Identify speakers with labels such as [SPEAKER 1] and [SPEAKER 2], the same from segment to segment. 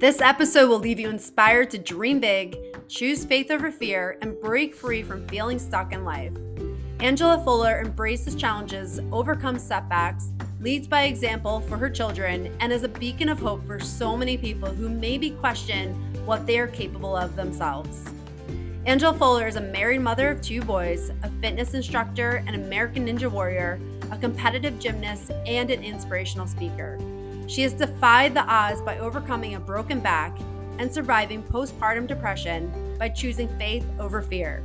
[SPEAKER 1] This episode will leave you inspired to dream big, choose faith over fear, and break free from feeling stuck in life. Angela Fuller embraces challenges, overcomes setbacks, leads by example for her children, and is a beacon of hope for so many people who maybe question what they are capable of themselves. Angela Fuller is a married mother of 2 boys, a fitness instructor, an American Ninja Warrior, a competitive gymnast, and an inspirational speaker. She has defied the odds by overcoming a broken back and surviving postpartum depression by choosing faith over fear.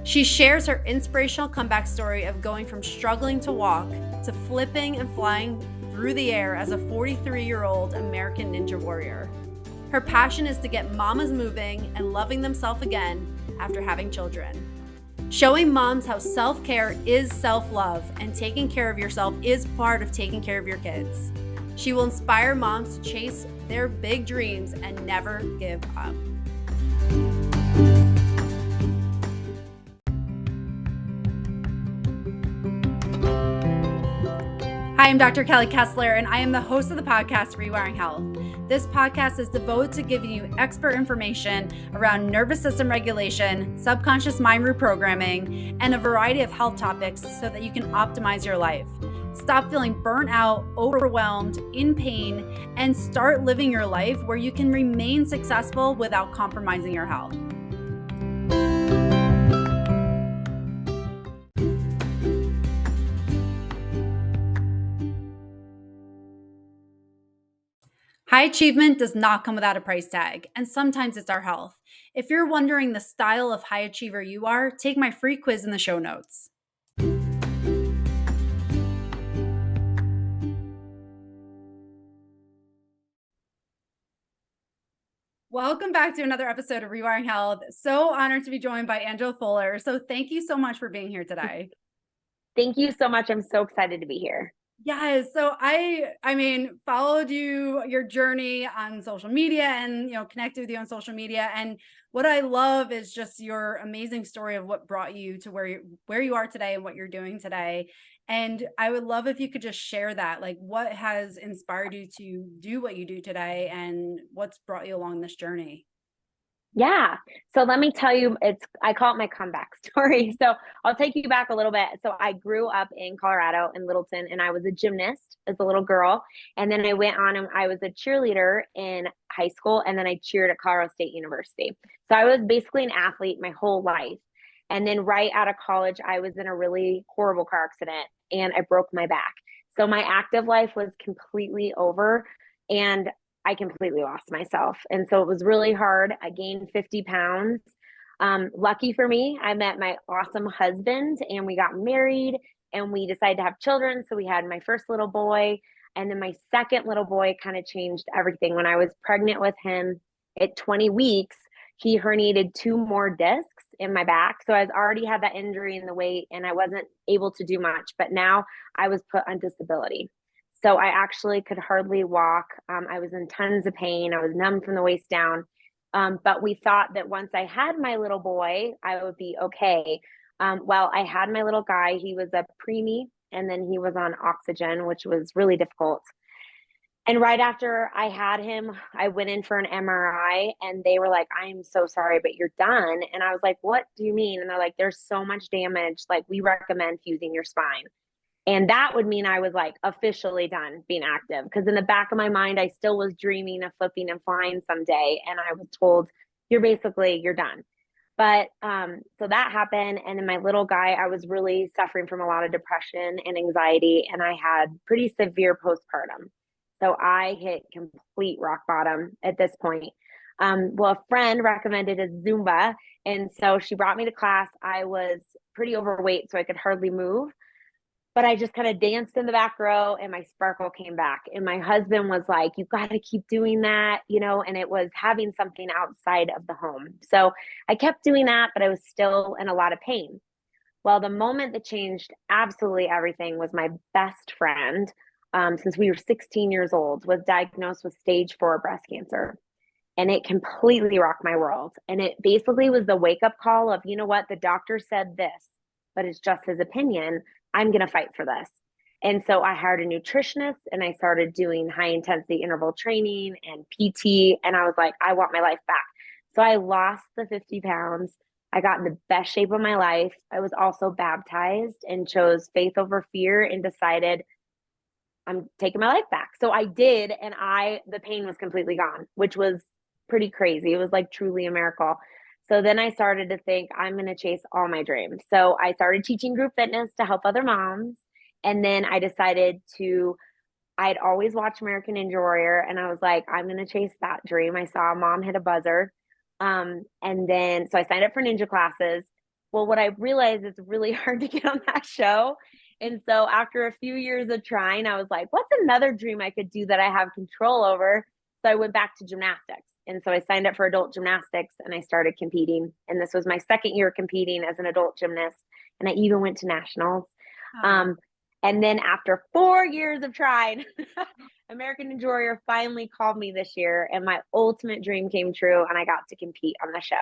[SPEAKER 1] She shares her inspirational comeback story of going from struggling to walk to flipping and flying through the air as a 43-year-old American Ninja Warrior. Her passion is to get mamas moving and loving themselves again after having children. Showing moms how self-care is self-love and taking care of yourself is part of taking care of your kids. She will inspire moms to chase their big dreams and never give up. Hi, I'm Dr. Kelly Kessler, and I am the host of the podcast, Rewiring Health. This podcast is devoted to giving you expert information around nervous system regulation, subconscious mind reprogramming, and a variety of health topics so that you can optimize your life. Stop feeling burnt out, overwhelmed, in pain, and start living your life where you can remain successful without compromising your health. High achievement does not come without a price tag, and sometimes it's our health. If you're wondering the style of high achiever you are, take my free quiz in the show notes. Welcome back to another episode of Rewiring Health. So honored to be joined by Angela Fuller. So thank you so much for being here today.
[SPEAKER 2] Thank you so much. I'm so excited to be here.
[SPEAKER 1] Yes. So I followed your journey on social media and, connected with you on social media. And what I love is just your amazing story of what brought you to where you are today and what you're doing today. And I would love if you could just share that, like what has inspired you to do what you do today and what's brought you along this journey.
[SPEAKER 2] Yeah. So let me tell you, I call it my comeback story. So I'll take you back a little bit. So I grew up in Colorado in Littleton, and I was a gymnast as a little girl. And then I went on and I was a cheerleader in high school, and then I cheered at Colorado State University. So I was basically an athlete my whole life. And then right out of college, I was in a really horrible car accident and I broke my back. So my active life was completely over. And I completely lost myself. And so it was really hard. I gained 50 pounds. Lucky for me, I met my awesome husband and we got married and we decided to have children. So we had my first little boy. And then my second little boy kind of changed everything. When I was pregnant with him at 20 weeks, he herniated 2 more discs in my back. So I already had that injury in the weight and I wasn't able to do much. But now I was put on disability. So I actually could hardly walk. I was in tons of pain. I was numb from the waist down. But we thought that once I had my little boy, I would be okay. Well, I had my little guy. He was a preemie, and then he was on oxygen, which was really difficult. And right after I had him, I went in for an MRI, and they were like, "I'm so sorry, but you're done." And I was like, "What do you mean?" And they're like, "There's so much damage. Like, we recommend fusing your spine." And that would mean I was like officially done being active, because in the back of my mind, I still was dreaming of flipping and flying someday. And I was told, you're done. But so that happened. And then my little guy, I was really suffering from a lot of depression and anxiety. And I had pretty severe postpartum. So I hit complete rock bottom at this point. Well, a friend recommended a Zumba. And so she brought me to class. I was pretty overweight, so I could hardly move. But I just kind of danced in the back row and my sparkle came back. And my husband was like, "You got to keep doing that," and it was having something outside of the home. So I kept doing that, but I was still in a lot of pain. Well, the moment that changed absolutely everything was my best friend, since we were 16 years old, was diagnosed with stage 4 breast cancer. And it completely rocked my world. And it basically was the wake up call of, you know what, the doctor said this, but it's just his opinion. I'm going to fight for this. And so I hired a nutritionist and I started doing high intensity interval training and PT. And I was like, I want my life back. So I lost the 50 pounds. I got in the best shape of my life. I was also baptized and chose faith over fear and decided I'm taking my life back. So I did, and the pain was completely gone, which was pretty crazy. It was like truly a miracle. So then I started to think I'm going to chase all my dreams. So I started teaching group fitness to help other moms. And then I decided I'd always watched American Ninja Warrior, and I was like, I'm going to chase that dream. I saw a mom hit a buzzer. And then, so I signed up for ninja classes. Well, what I realized is really hard to get on that show. And so after a few years of trying, I was like, what's another dream I could do that I have control over? So I went back to gymnastics. And so I signed up for adult gymnastics and I started competing. And this was my second year competing as an adult gymnast. And I even went to nationals.
[SPEAKER 1] Oh,
[SPEAKER 2] Um, and then after 4 years of trying, American Ninja Warrior finally called me this year, and my ultimate dream came true, and I got to compete on the show.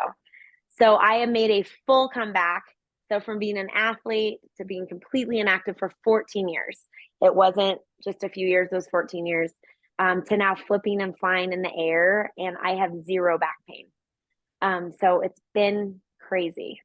[SPEAKER 2] So I have made a full comeback. So from being an athlete to being completely inactive for 14 years, it wasn't just a few years, those 14 years, to now flipping and flying in the air, and I have zero back pain. So it's been crazy.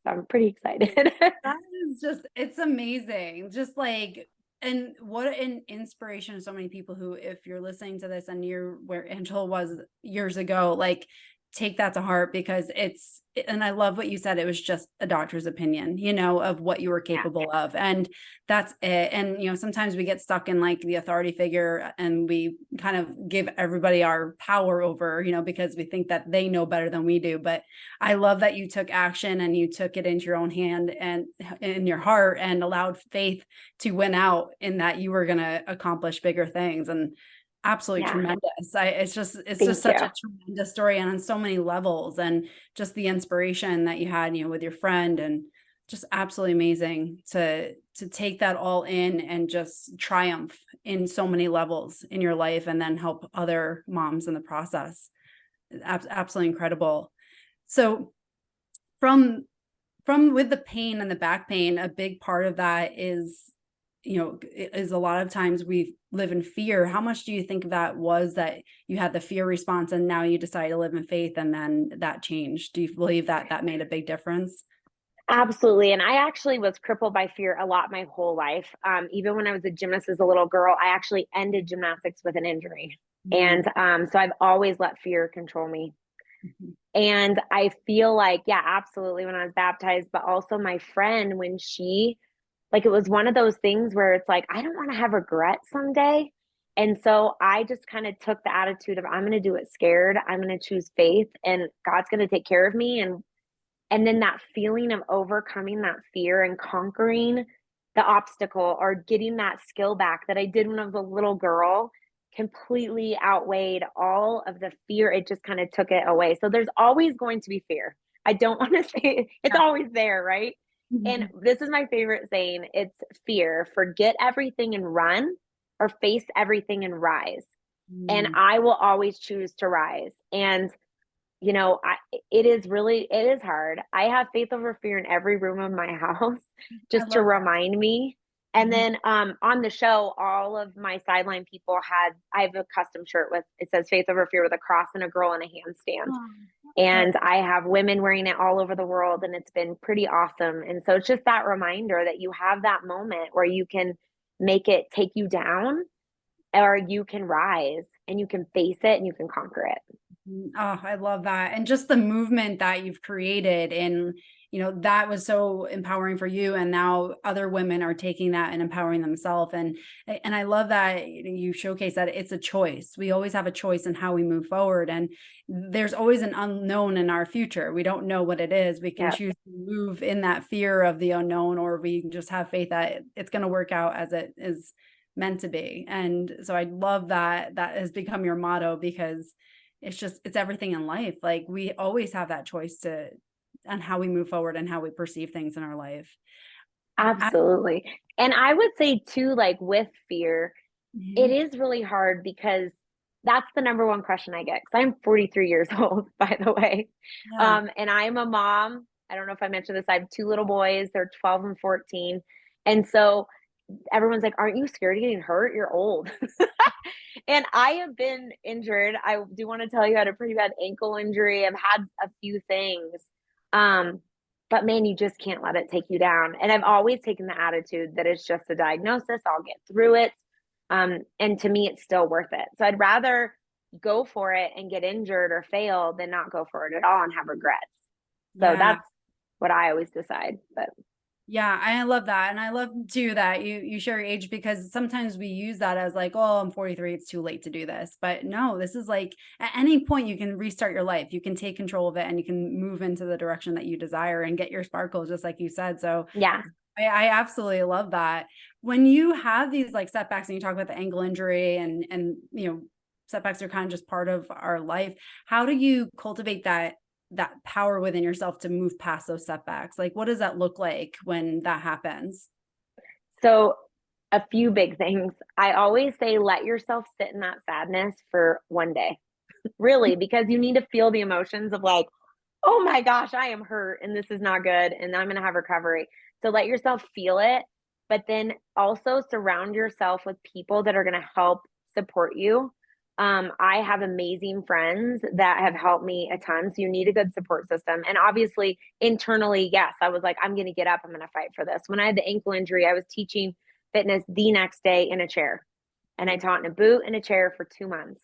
[SPEAKER 2] So I'm pretty excited.
[SPEAKER 1] that is just, it's amazing. Just like, and what an inspiration to so many people who, if you're listening to this and you're where Angela was years ago, like take that to heart, because it's, and I love what you said. It was just a doctor's opinion, of what you were
[SPEAKER 2] Yeah.
[SPEAKER 1] capable of. And that's it. And, sometimes we get stuck in like the authority figure and we kind of give everybody our power over, because we think that they know better than we do. But I love that you took action and you took it into your own hand and in your heart and allowed faith to win out in that you were going to accomplish bigger things. And absolutely
[SPEAKER 2] Yeah.
[SPEAKER 1] tremendous. It's just
[SPEAKER 2] Thank
[SPEAKER 1] such
[SPEAKER 2] you.
[SPEAKER 1] a tremendous story, and on so many levels, and just the inspiration that you had, with your friend, and just absolutely amazing to take that all in and just triumph in so many levels in your life and then help other moms in the process. Absolutely incredible. So from with the pain and the back pain, a big part of that is is a lot of times we live in fear. How much do you think that was that you had the fear response and now you decided to live in faith and then that changed? Do you believe that that made a big difference?
[SPEAKER 2] Absolutely. And I actually was crippled by fear a lot my whole life. Even when I was a gymnast as a little girl, I actually ended gymnastics with an injury.
[SPEAKER 1] Mm-hmm.
[SPEAKER 2] And so I've always let fear control me.
[SPEAKER 1] Mm-hmm.
[SPEAKER 2] And I feel like, yeah, absolutely, when I was baptized, but also my friend, when like, it was one of those things where it's like, I don't want to have regret someday. And so I just kind of took the attitude of, I'm going to do it scared. I'm going to choose faith, and God's going to take care of me. And then that feeling of overcoming that fear and conquering the obstacle or getting that skill back that I did when I was a little girl completely outweighed all of the fear. It just kind of took it away. So there's always going to be fear. I don't want to say it's
[SPEAKER 1] Yeah.
[SPEAKER 2] always there, right? And this is my favorite saying, it's fear. Forget everything and run, or face everything and rise. And
[SPEAKER 1] Mm-hmm.
[SPEAKER 2] I will always choose to rise. And it is hard. I have faith over fear in every room of my house
[SPEAKER 1] I
[SPEAKER 2] just to
[SPEAKER 1] love
[SPEAKER 2] remind me. And
[SPEAKER 1] that.
[SPEAKER 2] then on the show, all of my sideline people I have a custom shirt with, it says faith over fear with a cross and a girl in a handstand.
[SPEAKER 1] That's
[SPEAKER 2] And I have women wearing it all over the world, and it's been pretty awesome. And so it's just that reminder that you have that moment where you can make it take you down, or you can rise and you can face it and you can conquer it.
[SPEAKER 1] Oh, I love that. And just the movement that you've created, and that was so empowering for you, and now other women are taking that and empowering themselves. And I love that you showcase that it's a choice. We always have a choice in how we move forward, and there's always an unknown in our future. We don't know what it is. We can
[SPEAKER 2] Yeah.
[SPEAKER 1] choose to move in that fear of the unknown, or we can just have faith that it's going to work out as it is meant to be. And so I love that that has become your motto, because it's everything in life. Like we always have that choice to on how we move forward and how we perceive things in our life. I-
[SPEAKER 2] Absolutely. And I would say too, like with fear, it
[SPEAKER 1] Mhm.
[SPEAKER 2] is really hard because that's the number one question I get. Because I'm 43 years old, by the way.
[SPEAKER 1] Yeah.
[SPEAKER 2] And I'm a mom. I don't know if I mentioned this. I have two little boys, they're 12 and 14. And so everyone's like, aren't you scared of getting hurt? You're old. And I have been injured. I do want to tell you, I had a pretty bad ankle injury. I've had a few things. Um, but man, you just can't let it take you down. And I've always taken the attitude that it's just a diagnosis. I'll get through it. And to me, it's still worth it. So I'd rather go for it and get injured or fail than not go for it at all and have regrets. So
[SPEAKER 1] Yeah.
[SPEAKER 2] that's what I always decide. But
[SPEAKER 1] Yeah, I love that. And I love too that you share your age, because sometimes we use that as like, oh, I'm 43, it's too late to do this. But no, this is like at any point you can restart your life. You can take control of it and you can move into the direction that you desire and get your sparkle, just like you said. So
[SPEAKER 2] yeah.
[SPEAKER 1] I absolutely love that. When you have these like setbacks and you talk about the ankle injury and setbacks are kind of just part of our life, how do you cultivate that power within yourself to move past those setbacks? Like, what does that look like when that happens?
[SPEAKER 2] So a few big things. I always say, let yourself sit in that sadness for one day, really, because you need to feel the emotions of like, oh my gosh, I am hurt and this is not good. And I'm going to have recovery. So let yourself feel it, but then also surround yourself with people that are going to help support you. I have amazing friends that have helped me a ton. So you need a good support system. And obviously, internally, yes, I was like, I'm going to get up. I'm going to fight for this. When I had the ankle injury, I was teaching fitness the next day in a chair. And I taught in a boot and a chair for 2 months.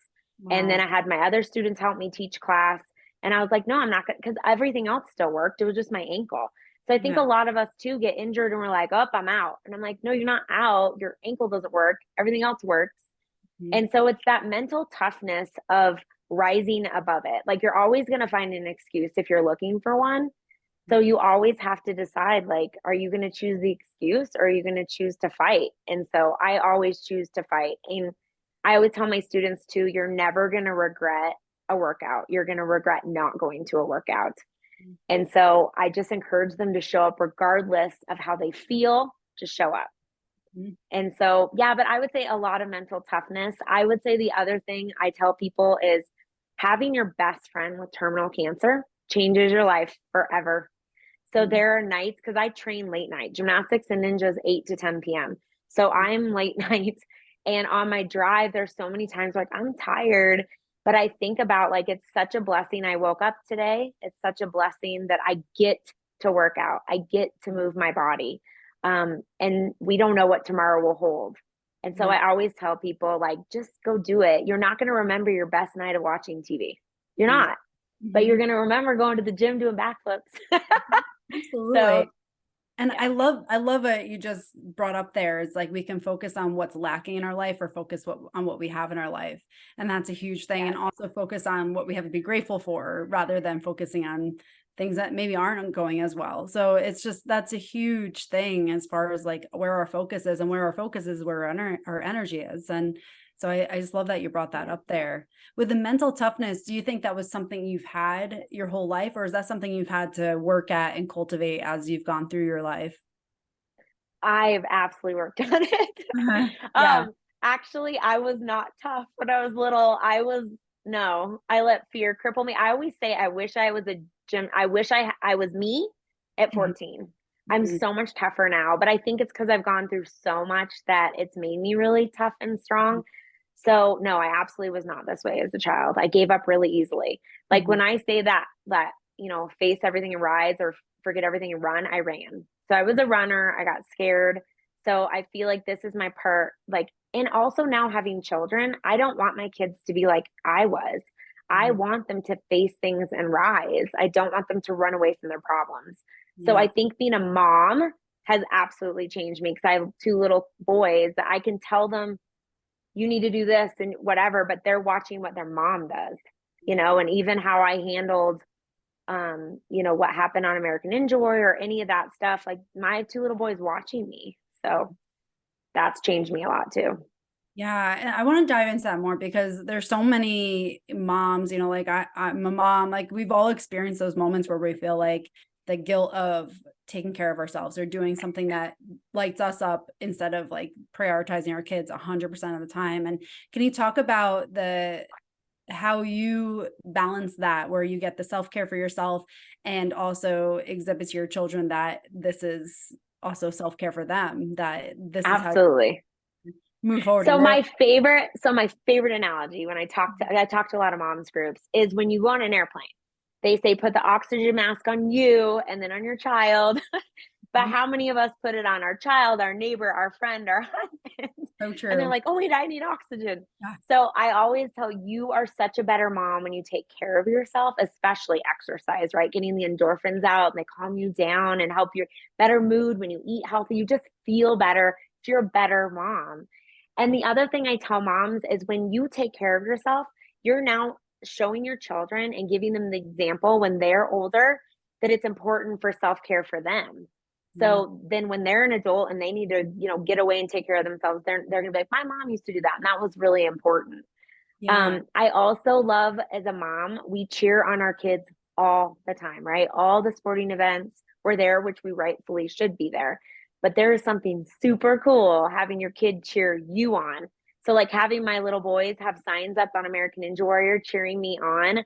[SPEAKER 2] And then
[SPEAKER 1] Wow.
[SPEAKER 2] I had my other students help me teach class. And I was like, no, I'm not going to, because everything else still worked. It was just my ankle. So I think
[SPEAKER 1] Yeah.
[SPEAKER 2] a lot of us too get injured and we're like, oh, I'm out. And I'm like, no, you're not out. Your ankle doesn't work. Everything else works.
[SPEAKER 1] Mhm.
[SPEAKER 2] And so it's that mental toughness of rising above it. Like you're always going to find an excuse if you're looking for one. So you always have to decide, like, are you going to choose the excuse or are you going to choose to fight? And so I always choose to fight. And I always tell my students too, you're never going to regret a workout. You're going to regret not going to a workout. And so I just encourage them to show up regardless of how they feel, just show up.
[SPEAKER 1] Mhm.
[SPEAKER 2] And so, yeah, but I would say a lot of mental toughness. I would say the other thing I tell people is having your best friend with terminal cancer changes your life forever. So
[SPEAKER 1] Mhm.
[SPEAKER 2] there are nights, because I train late night gymnastics and ninjas 8 to 10 p.m. So I'm late nights. And on my drive, there's so many times like I'm tired, but I think about like it's such a blessing I woke up today. It's such a blessing that I get to work out. I get to move my body. And we don't know what tomorrow will hold. And so
[SPEAKER 1] Yeah.
[SPEAKER 2] I always tell people like just go do it. You're not going to remember your best night of watching TV. You're
[SPEAKER 1] Yeah.
[SPEAKER 2] not, but you're
[SPEAKER 1] Mhm.
[SPEAKER 2] going to remember going to the gym doing backflips. So
[SPEAKER 1] Absolutely. And
[SPEAKER 2] yeah.
[SPEAKER 1] I love what you just brought up there. It's like we can focus on what's lacking in our life or focus on what we have in our life. And that's a huge thing. And
[SPEAKER 2] Yes.
[SPEAKER 1] also focus on what we have to be grateful for rather than focusing on things that maybe aren't going as well. So it's just that's a huge thing as far as like where our focus is, and where our focus is where our energy is. And so I just love that you brought that
[SPEAKER 2] Yeah.
[SPEAKER 1] up there. With the mental toughness, do you think that was something you've had your whole life, or is that something you've had to work at and cultivate as you've gone through your life?
[SPEAKER 2] I've absolutely worked on it.
[SPEAKER 1] Uh-huh. Yeah.
[SPEAKER 2] um, Actually, I was not tough when I was little. No, I let fear cripple me. I always say I wish I was a gym. I wish I was me at
[SPEAKER 1] Mhm.
[SPEAKER 2] 14. I'm
[SPEAKER 1] Mhm.
[SPEAKER 2] so much tougher now, but I think it's because I've gone through so much that it's made me really tough and strong. So no, I absolutely was not this way as a child. I gave up really easily. Like
[SPEAKER 1] Mhm.
[SPEAKER 2] when I say that, face everything and rise or forget everything and run, I ran. So I was a runner. I got scared. So I feel like this is my part. Like, and also now having children, I don't want my kids to be like I was. I
[SPEAKER 1] Mhm.
[SPEAKER 2] want them to face things and rise. I don't want them to run away from their problems. So I
[SPEAKER 1] Yeah.
[SPEAKER 2] think being a mom has absolutely changed me because I have two little boys that I can tell them you need to do this and whatever, but they're watching what their mom does, and even how I handled what happened on American Ninja Warrior or any of that stuff. Like my two little boys watching me. So that's changed me a lot too.
[SPEAKER 1] Yeah, and I want to dive into that more because there's so many moms, like I'm a mom, like we've all experienced those moments where we feel like the guilt of taking care of ourselves or doing something that lights us up instead of like prioritizing our kids 100% of the time. And can you talk about the how you balance that, where you get the self-care for yourself and also exhibit to your children that this is also self-care for them, that this is how you
[SPEAKER 2] Absolutely.
[SPEAKER 1] move forward in
[SPEAKER 2] So
[SPEAKER 1] their.
[SPEAKER 2] my favorite analogy when I talk to a lot of moms groups is when you go on an airplane. They say put the oxygen mask on you and then on your child. But how many of us put it on our child, our neighbor, our friend, our husband?
[SPEAKER 1] So
[SPEAKER 2] And they're
[SPEAKER 1] true.
[SPEAKER 2] like, "Oh wait, I need oxygen."
[SPEAKER 1] Yeah.
[SPEAKER 2] So I always tell you are such a better mom when you take care of yourself, especially exercise, right? Getting the endorphins out and they calm you down and help your better mood when you eat healthy. You just feel better. So you're a better mom. And the other thing I tell moms is when you take care of yourself, you're now showing your children and giving them the example when they're older that it's important for self-care for them.
[SPEAKER 1] Yeah.
[SPEAKER 2] So then when they're an adult and they need to, get away and take care of themselves, they're gonna be like, my mom used to do that. And that was really important.
[SPEAKER 1] Yeah.
[SPEAKER 2] I also love as a mom, we cheer on our kids all the time, right? All the sporting events, we're there, which we rightfully should be there. But there is something super cool having your kid cheer you on. So, like having my little boys have signs up on American Ninja Warrior cheering me on,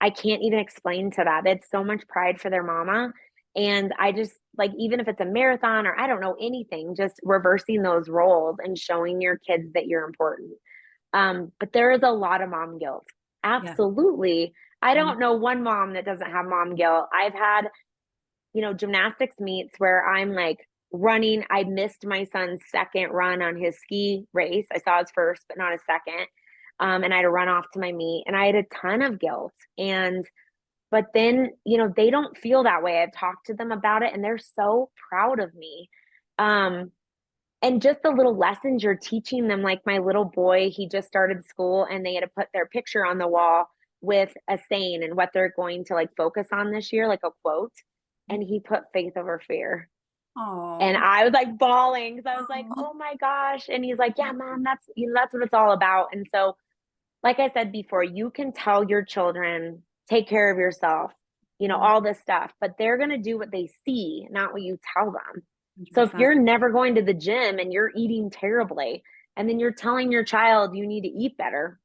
[SPEAKER 2] I can't even explain to that. It's so much pride for their mama. And I just like, even if it's a marathon or I don't know anything, just reversing those roles and showing your kids that you're important. But there is a lot of mom guilt.
[SPEAKER 1] Yeah.
[SPEAKER 2] Absolutely. I
[SPEAKER 1] Mhm.
[SPEAKER 2] don't know one mom that doesn't have mom guilt. I've had, gymnastics meets where I'm like running. I missed my son's second run on his ski race. I saw his first, but not his second. And I had to run off to my meet and I had a ton of guilt. But then, they don't feel that way. I've talked to them about it and they're so proud of me. Um, and just the little lessons you're teaching them, like my little boy, he just started school and they had to put their picture on the wall with a saying and what they're going to like focus on this year, like a quote. And he put faith over fear. And
[SPEAKER 1] Oh.
[SPEAKER 2] I was like bawling because I was like,
[SPEAKER 1] Oh.
[SPEAKER 2] oh my gosh. And he's like, yeah, mom, that's what it's all about. And so, like I said before, you can tell your children, take care of yourself,
[SPEAKER 1] Yeah.
[SPEAKER 2] all this stuff, but they're going to do what they see, not what you tell them. So if
[SPEAKER 1] 100%.
[SPEAKER 2] you're never going to the gym and you're eating terribly, and then you're telling your child you need to eat better,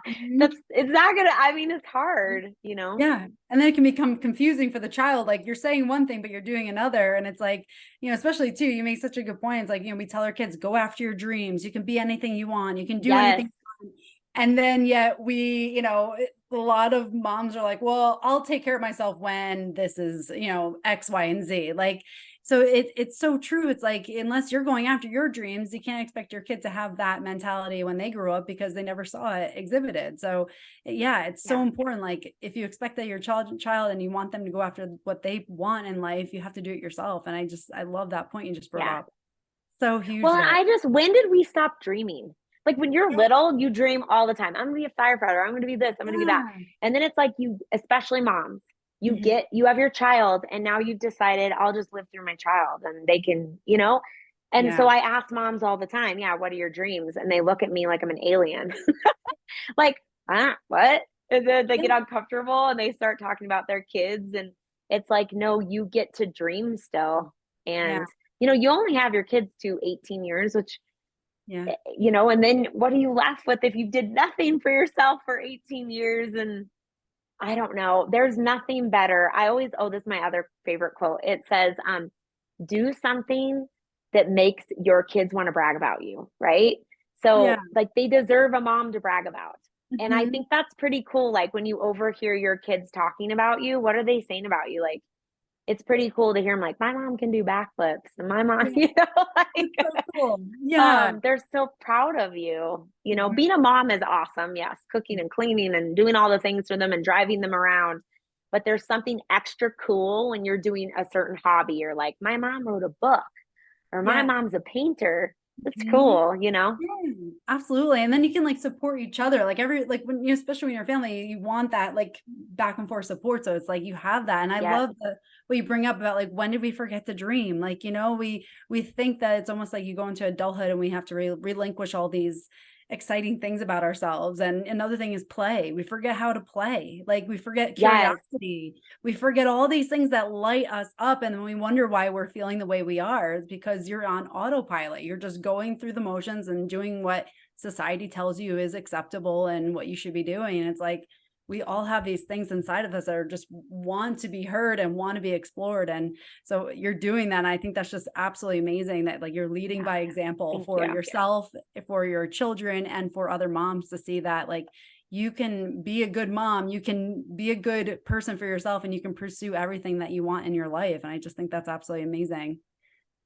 [SPEAKER 1] Mhm.
[SPEAKER 2] it's not going to, I mean, it's hard.
[SPEAKER 1] Yeah. And then it can become confusing for the child. Like you're saying one thing, but you're doing another. And it's like, especially too, you make such a good point. It's like, we tell our kids, go after your dreams. You can be anything you want. You can do
[SPEAKER 2] Yes.
[SPEAKER 1] anything. And then yet a lot of moms are like, well, I'll take care of myself when this is, X, Y, and Z. Like, so it's so true. It's like, unless you're going after your dreams, you can't expect your kid to have that mentality when they grew up because they never saw it exhibited. So yeah, it's so
[SPEAKER 2] Yeah.
[SPEAKER 1] important. Like if you expect that your child and you want them to go after what they want in life, you have to do it yourself. And I love that point you just brought
[SPEAKER 2] Yeah.
[SPEAKER 1] up. So huge
[SPEAKER 2] Well,
[SPEAKER 1] there.
[SPEAKER 2] when did we stop dreaming? Like when you're
[SPEAKER 1] Yeah.
[SPEAKER 2] little, you dream all the time. I'm gonna be a firefighter. I'm gonna be this. I'm gonna be that.
[SPEAKER 1] Yeah.
[SPEAKER 2] And then it's like especially moms,
[SPEAKER 1] Mhm.
[SPEAKER 2] you have your child, and now you've decided I'll just live through my child, and they can. And so
[SPEAKER 1] Yeah.
[SPEAKER 2] I ask moms all the time, yeah, what are your dreams? And they look at me like I'm an alien, like, what? And then they
[SPEAKER 1] Yeah.
[SPEAKER 2] get uncomfortable and they start talking about their kids, and it's like, no, you get to dream still,
[SPEAKER 1] Yeah.
[SPEAKER 2] and you only have your kids to 18 years, which
[SPEAKER 1] Yeah.
[SPEAKER 2] and then what are you left with if you did nothing for yourself for 18 years? And I don't know. There's nothing better. I always, oh, this is my other favorite quote. It says, do something that makes your kids want to brag about you, right?
[SPEAKER 1] Yeah.
[SPEAKER 2] So, like, they deserve a mom to brag about. And I
[SPEAKER 1] Mhm.
[SPEAKER 2] think that's pretty cool. Like, when you overhear your kids talking about you, what are they saying about you? Like, it's pretty cool to hear them like, my mom can do backflips and my mom,
[SPEAKER 1] Yeah.
[SPEAKER 2] like,
[SPEAKER 1] It's so cool. Yeah.
[SPEAKER 2] they're so proud of you.
[SPEAKER 1] Mhm.
[SPEAKER 2] Being a mom is awesome. Yes, cooking and cleaning and doing all the things for them and driving them around. But there's something extra cool when you're doing a certain hobby or like, my mom wrote a book or my
[SPEAKER 1] Yeah.
[SPEAKER 2] mom's a painter. It's
[SPEAKER 1] Mhm.
[SPEAKER 2] cool.
[SPEAKER 1] Yeah, absolutely. And then you can like support each other. Like like when especially when you're family, you want that like back and forth support. So it's like you have that. And I
[SPEAKER 2] Yes.
[SPEAKER 1] love what you bring up about like when did we forget to dream? Like, we think that it's almost like you go into adulthood and we have to relinquish all these exciting things about ourselves. And another thing is play. We forget how to play. Like we forget
[SPEAKER 2] Yes.
[SPEAKER 1] curiosity. We forget all these things that light us up. And then we wonder why we're feeling the way we are. It's because you're on autopilot. You're just going through the motions and doing what society tells you is acceptable and what you should be doing. And it's like, we all have these things inside of us that are just want to be heard and want to be explored. And so you're doing that. And I think that's just absolutely amazing that like you're leading
[SPEAKER 2] Yeah.
[SPEAKER 1] by example
[SPEAKER 2] Thank
[SPEAKER 1] for
[SPEAKER 2] you.
[SPEAKER 1] yourself, for your children, and for other moms to see that like you can be a good mom, you can be a good person for yourself, and you can pursue everything that you want in your life. And I just think that's absolutely amazing.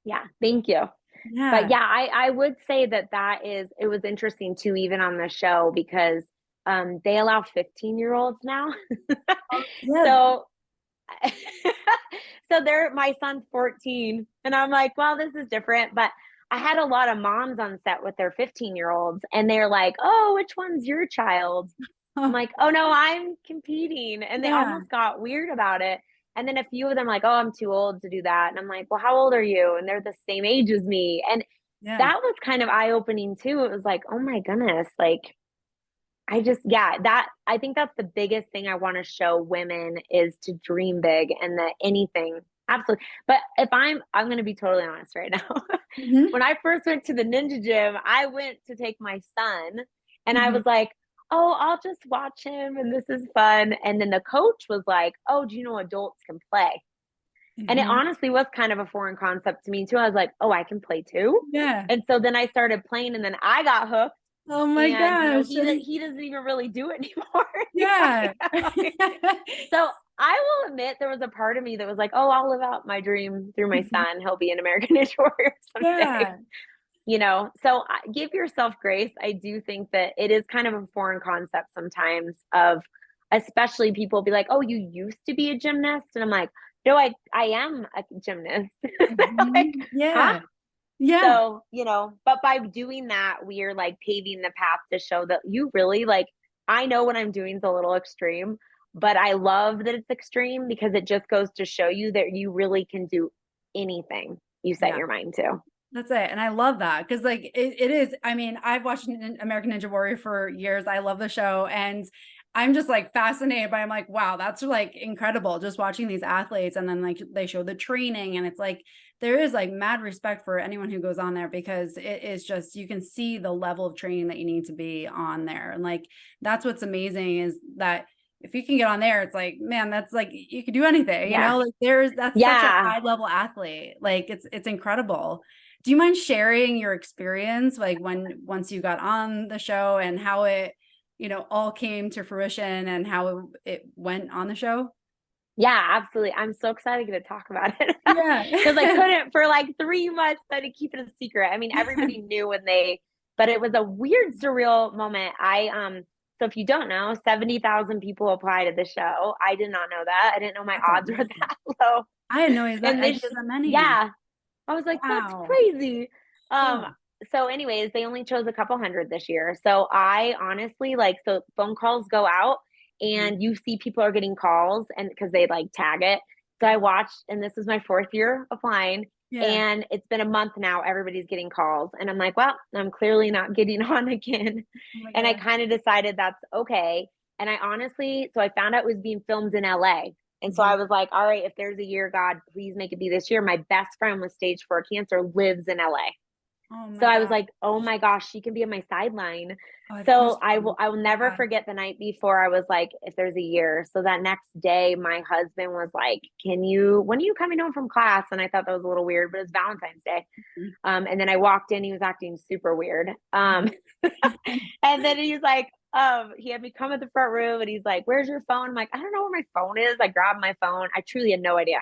[SPEAKER 2] Yeah. Thank you. But
[SPEAKER 1] Yeah.
[SPEAKER 2] yeah, I would say that it was interesting too, even on the show, because they allow 15-year-olds now.
[SPEAKER 1] Yeah.
[SPEAKER 2] So so my son's 14, and I'm like, well, this is different. But I had a lot of moms on set with their 15-year-olds, and they're like, oh, which one's your child? I'm like, oh no, I'm competing. And they
[SPEAKER 1] Yeah.
[SPEAKER 2] almost got weird about it. And then a few of them like, oh, I'm too old to do that. And I'm like, well, how old are you? And they're the same age as me. And
[SPEAKER 1] Yeah.
[SPEAKER 2] that was kind of eye-opening too. It was like, oh my goodness, like yeah, that I think that's the biggest thing I want to show women is to dream big, and that anything, absolutely. But if I'm going to be totally honest right now.
[SPEAKER 1] Mhm.
[SPEAKER 2] When I first went to the ninja gym, I went to take my son, and I
[SPEAKER 1] Mhm.
[SPEAKER 2] was like, "Oh, I'll just watch him and this is fun." And then the coach was like, "Oh, do you know adults can play?" And it
[SPEAKER 1] Mhm.
[SPEAKER 2] honestly was kind of a foreign concept to me too. I was like, "Oh, I can play too?"
[SPEAKER 1] Yeah.
[SPEAKER 2] And so then I started playing, and then I got hooked.
[SPEAKER 1] Oh my
[SPEAKER 2] And
[SPEAKER 1] gosh.
[SPEAKER 2] he doesn't even really do it anymore
[SPEAKER 1] Yeah.
[SPEAKER 2] anyway. So I will admit there was a part of me that was like, oh, I'll live out my dream through my son. He'll be an American Ninja Warrior someday.
[SPEAKER 1] Yeah.
[SPEAKER 2] So give yourself grace. I do think that it is kind of a foreign concept sometimes, of especially people be like, oh, you used to be a gymnast. And I'm like, no, I am a gymnast. Like,
[SPEAKER 1] Mhm.
[SPEAKER 2] huh?
[SPEAKER 1] Yeah. Yeah.
[SPEAKER 2] So, but by doing that, we are like paving the path to show that you really like, I know what I'm doing is a little extreme, but I love that it's extreme, because it just goes to show you that you really can do anything you set
[SPEAKER 1] Yeah.
[SPEAKER 2] your mind to.
[SPEAKER 1] That's it. And I love that because, like, it is. I mean, I've watched American Ninja Warrior for years. I love the show. And I'm just like fascinated by, I'm like, wow, that's like incredible just watching these athletes. And then, like, they show the training. And it's like, there is like mad respect for anyone who goes on there because it is just, you can see the level of training that you need to be on there. And like, that's what's amazing is that if you can get on there, it's like, man, that's like, you can do anything,
[SPEAKER 2] Yeah.
[SPEAKER 1] like that's such a
[SPEAKER 2] Yeah.
[SPEAKER 1] high level athlete. Like, it's incredible. Do you mind sharing your experience, like once you got on the show and how it, all came to fruition and how it went on the show?
[SPEAKER 2] Yeah, absolutely. I'm so excited to talk about it
[SPEAKER 1] Yeah.
[SPEAKER 2] because I couldn't for like 3 months. I had to keep it a secret. I mean, everybody knew but it was a weird, surreal moment. So if you don't know, 70,000 people applied to the show. I did not know that. I didn't know my
[SPEAKER 1] That's a
[SPEAKER 2] odds were
[SPEAKER 1] lot.
[SPEAKER 2] that low.
[SPEAKER 1] I had no idea
[SPEAKER 2] And
[SPEAKER 1] idea that many.
[SPEAKER 2] yeah, I was like, that's
[SPEAKER 1] Wow.
[SPEAKER 2] crazy. Um,
[SPEAKER 1] Oh.
[SPEAKER 2] so anyways, they only chose a couple hundred this year. So I honestly so phone calls go out,
[SPEAKER 1] Mhm.
[SPEAKER 2] and you see people are getting calls, and because they like tag it. So I watched, and this is my 4th year applying,
[SPEAKER 1] Yeah.
[SPEAKER 2] and it's been a month now. Everybody's getting calls, and I'm like, well, I'm clearly not getting on again.
[SPEAKER 1] Oh my
[SPEAKER 2] And I
[SPEAKER 1] gosh.
[SPEAKER 2] kind of decided that's okay. And so I found out it was being filmed in LA. And so I
[SPEAKER 1] Mhm.
[SPEAKER 2] was like, all right, if there's a year, God, please make it be this year. My best friend with stage 4 cancer lives in LA.
[SPEAKER 1] Oh
[SPEAKER 2] So
[SPEAKER 1] my
[SPEAKER 2] I was
[SPEAKER 1] gosh.
[SPEAKER 2] like, oh my gosh, she can be on my sideline.
[SPEAKER 1] Oh, I have
[SPEAKER 2] So
[SPEAKER 1] goosebumps.
[SPEAKER 2] I will never
[SPEAKER 1] Yeah.
[SPEAKER 2] forget the night before. I was like, if there's a year. So that next day, my husband was like, when are you coming home from class? And I thought that was a little weird, but it was Valentine's Day.
[SPEAKER 1] Mhm.
[SPEAKER 2] And then I walked in, he was acting super weird.
[SPEAKER 1] Yeah.
[SPEAKER 2] And then he's like, he had me come at the front room, and he's like, where's your phone? I'm like, I don't know where my phone is. I grabbed my phone. I truly had no idea.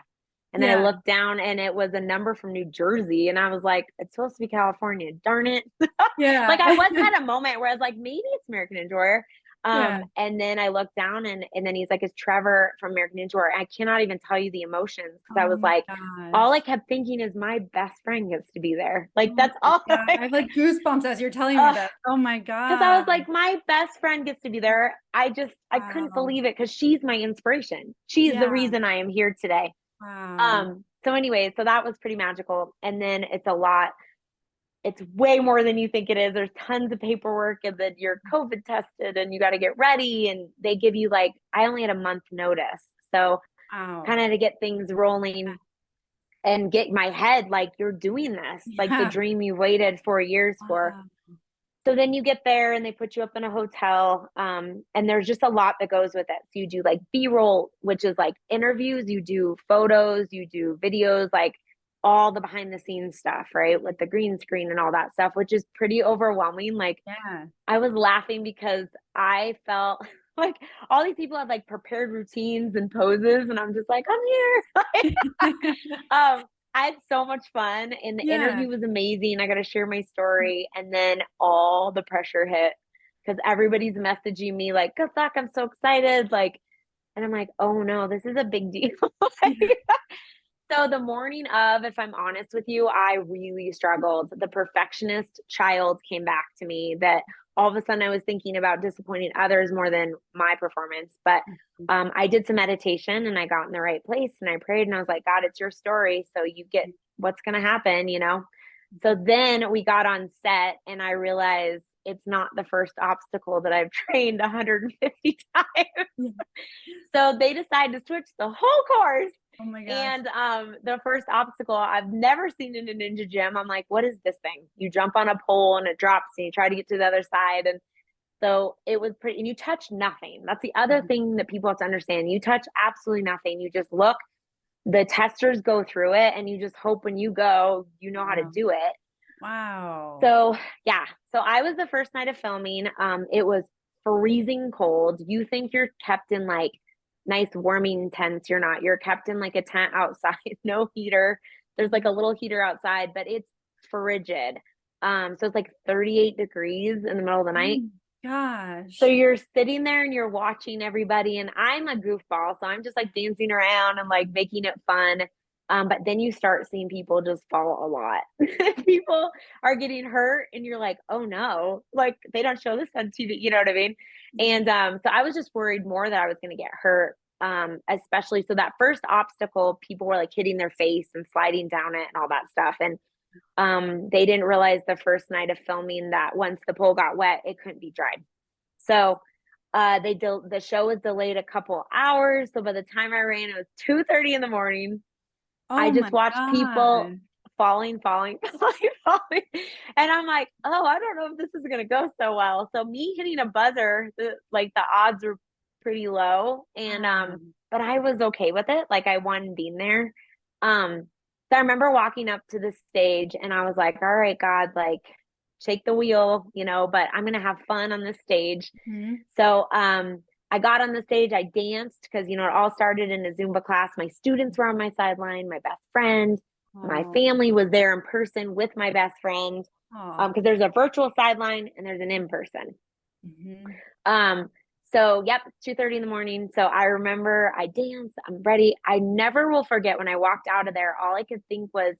[SPEAKER 2] And then I
[SPEAKER 1] Yeah.
[SPEAKER 2] looked down, and it was a number from New Jersey. And I was like, it's supposed to be California. Darn it. Like I
[SPEAKER 1] Yeah.
[SPEAKER 2] was at a moment where I was like, maybe it's American Ninja Warrior.
[SPEAKER 1] Yeah.
[SPEAKER 2] And then I looked down, and then he's like, it's Trevor from American Ninja Warrior. I cannot even tell you the emotions, because I
[SPEAKER 1] Oh
[SPEAKER 2] was
[SPEAKER 1] my
[SPEAKER 2] like, all I
[SPEAKER 1] gosh.
[SPEAKER 2] kept thinking is my best friend gets to be there. Like
[SPEAKER 1] Oh
[SPEAKER 2] that's
[SPEAKER 1] my
[SPEAKER 2] all.
[SPEAKER 1] god. I have like goosebumps as you're telling me
[SPEAKER 2] uh,
[SPEAKER 1] this. Oh my
[SPEAKER 2] because I was
[SPEAKER 1] god.
[SPEAKER 2] like, my best friend gets to be there. I couldn't
[SPEAKER 1] Wow.
[SPEAKER 2] believe it, because she's my inspiration. She's the
[SPEAKER 1] Yeah.
[SPEAKER 2] reason I am here today.
[SPEAKER 1] Wow.
[SPEAKER 2] So anyway, so that was pretty magical. And then it's way more than you think it is. There's tons of paperwork, and then you're COVID tested, and you got to get ready. And they give you I only had a month notice. So
[SPEAKER 1] Wow.
[SPEAKER 2] kind of to get things rolling and get my head, you're doing this, like the
[SPEAKER 1] Yeah.
[SPEAKER 2] dream you waited 4 years for.
[SPEAKER 1] Wow.
[SPEAKER 2] So then you get there and they put you up in a hotel. And there's just a lot that goes with it. So you do like B-roll, which is like interviews, you do photos, you do videos, like all the behind the scenes stuff, right? With the green screen and all that stuff, which is pretty overwhelming. Like
[SPEAKER 1] Yeah.
[SPEAKER 2] I was laughing because I felt like all these people had like prepared routines and poses, and I'm just like, I'm here. I had so much fun, and the
[SPEAKER 1] Yeah.
[SPEAKER 2] interview was amazing. I got to share my story, and then all the pressure hit because everybody's messaging me like, "Good luck! I'm so excited!" Like, and I'm like, "Oh no, this is a big deal." Like, so the morning of, if I'm honest with you, I really struggled. The perfectionist child came back to me that all of a sudden I was thinking about disappointing others more than my performance. But I did some meditation and I got in the right place and I prayed and I was like, God, it's your story. So you get what's going to happen, you know? So then we got on set and I realized it's not the first obstacle that I've trained 150 times. So they decided to switch the whole course.
[SPEAKER 1] Oh my gosh.
[SPEAKER 2] And the first obstacle I've never seen in a ninja gym. I'm like, what is this thing? You jump on a pole and it drops and you try to get to the other side. And so it was pretty, and you touch nothing. That's the other thing that people have to understand. You touch absolutely nothing. You just look, the testers go through it, and you just hope when you go, you know how to
[SPEAKER 1] Wow.
[SPEAKER 2] do it.
[SPEAKER 1] Wow.
[SPEAKER 2] So yeah, so I was the first night of filming. It was freezing cold. You think you're kept in like nice warming tents. You're not. You're kept in like a tent outside, no heater. There's like a little heater outside, but it's frigid. So it's like 38 degrees in the middle of the night.
[SPEAKER 1] Oh my
[SPEAKER 2] So
[SPEAKER 1] gosh.
[SPEAKER 2] you're sitting there and you're watching everybody, and I'm a goofball, so I'm just like dancing around and like making it fun. But then you start seeing people just fall a lot. People are getting hurt, and you're like, oh no, like they don't show this on TV, you know what I mean? And so I was just worried more that I was going to get hurt. Especially so that first obstacle, people were like hitting their face and sliding down it and all that stuff. And they didn't realize the first night of filming that once the pole got wet, it couldn't be dried. So the show was delayed a couple hours. So by the time I ran, it was 2:30 in the morning. I
[SPEAKER 1] Oh my
[SPEAKER 2] just watched people
[SPEAKER 1] God.
[SPEAKER 2] falling, falling, falling, falling. And I'm like, oh, I don't know if this is gonna go so well. So me hitting a buzzer, like the odds were pretty low. And
[SPEAKER 1] Wow.
[SPEAKER 2] but I was okay with it. Like I won being there. So I remember walking up to the stage and I was like, all right, God, like shake the wheel, you know, but I'm gonna have fun on this stage.
[SPEAKER 1] Mhm.
[SPEAKER 2] So I got on the stage, I danced because you know it all started in a Zumba class. My students were on my sideline, my best friend, my
[SPEAKER 1] Oh,
[SPEAKER 2] family was there in person with my best friend.
[SPEAKER 1] oh.
[SPEAKER 2] Because there's a virtual sideline and there's an in-person.
[SPEAKER 1] Mhm.
[SPEAKER 2] Um, so yep, 2:30 in the morning. So I remember I danced, I'm ready. I never will forget when I walked out of there, all I could think was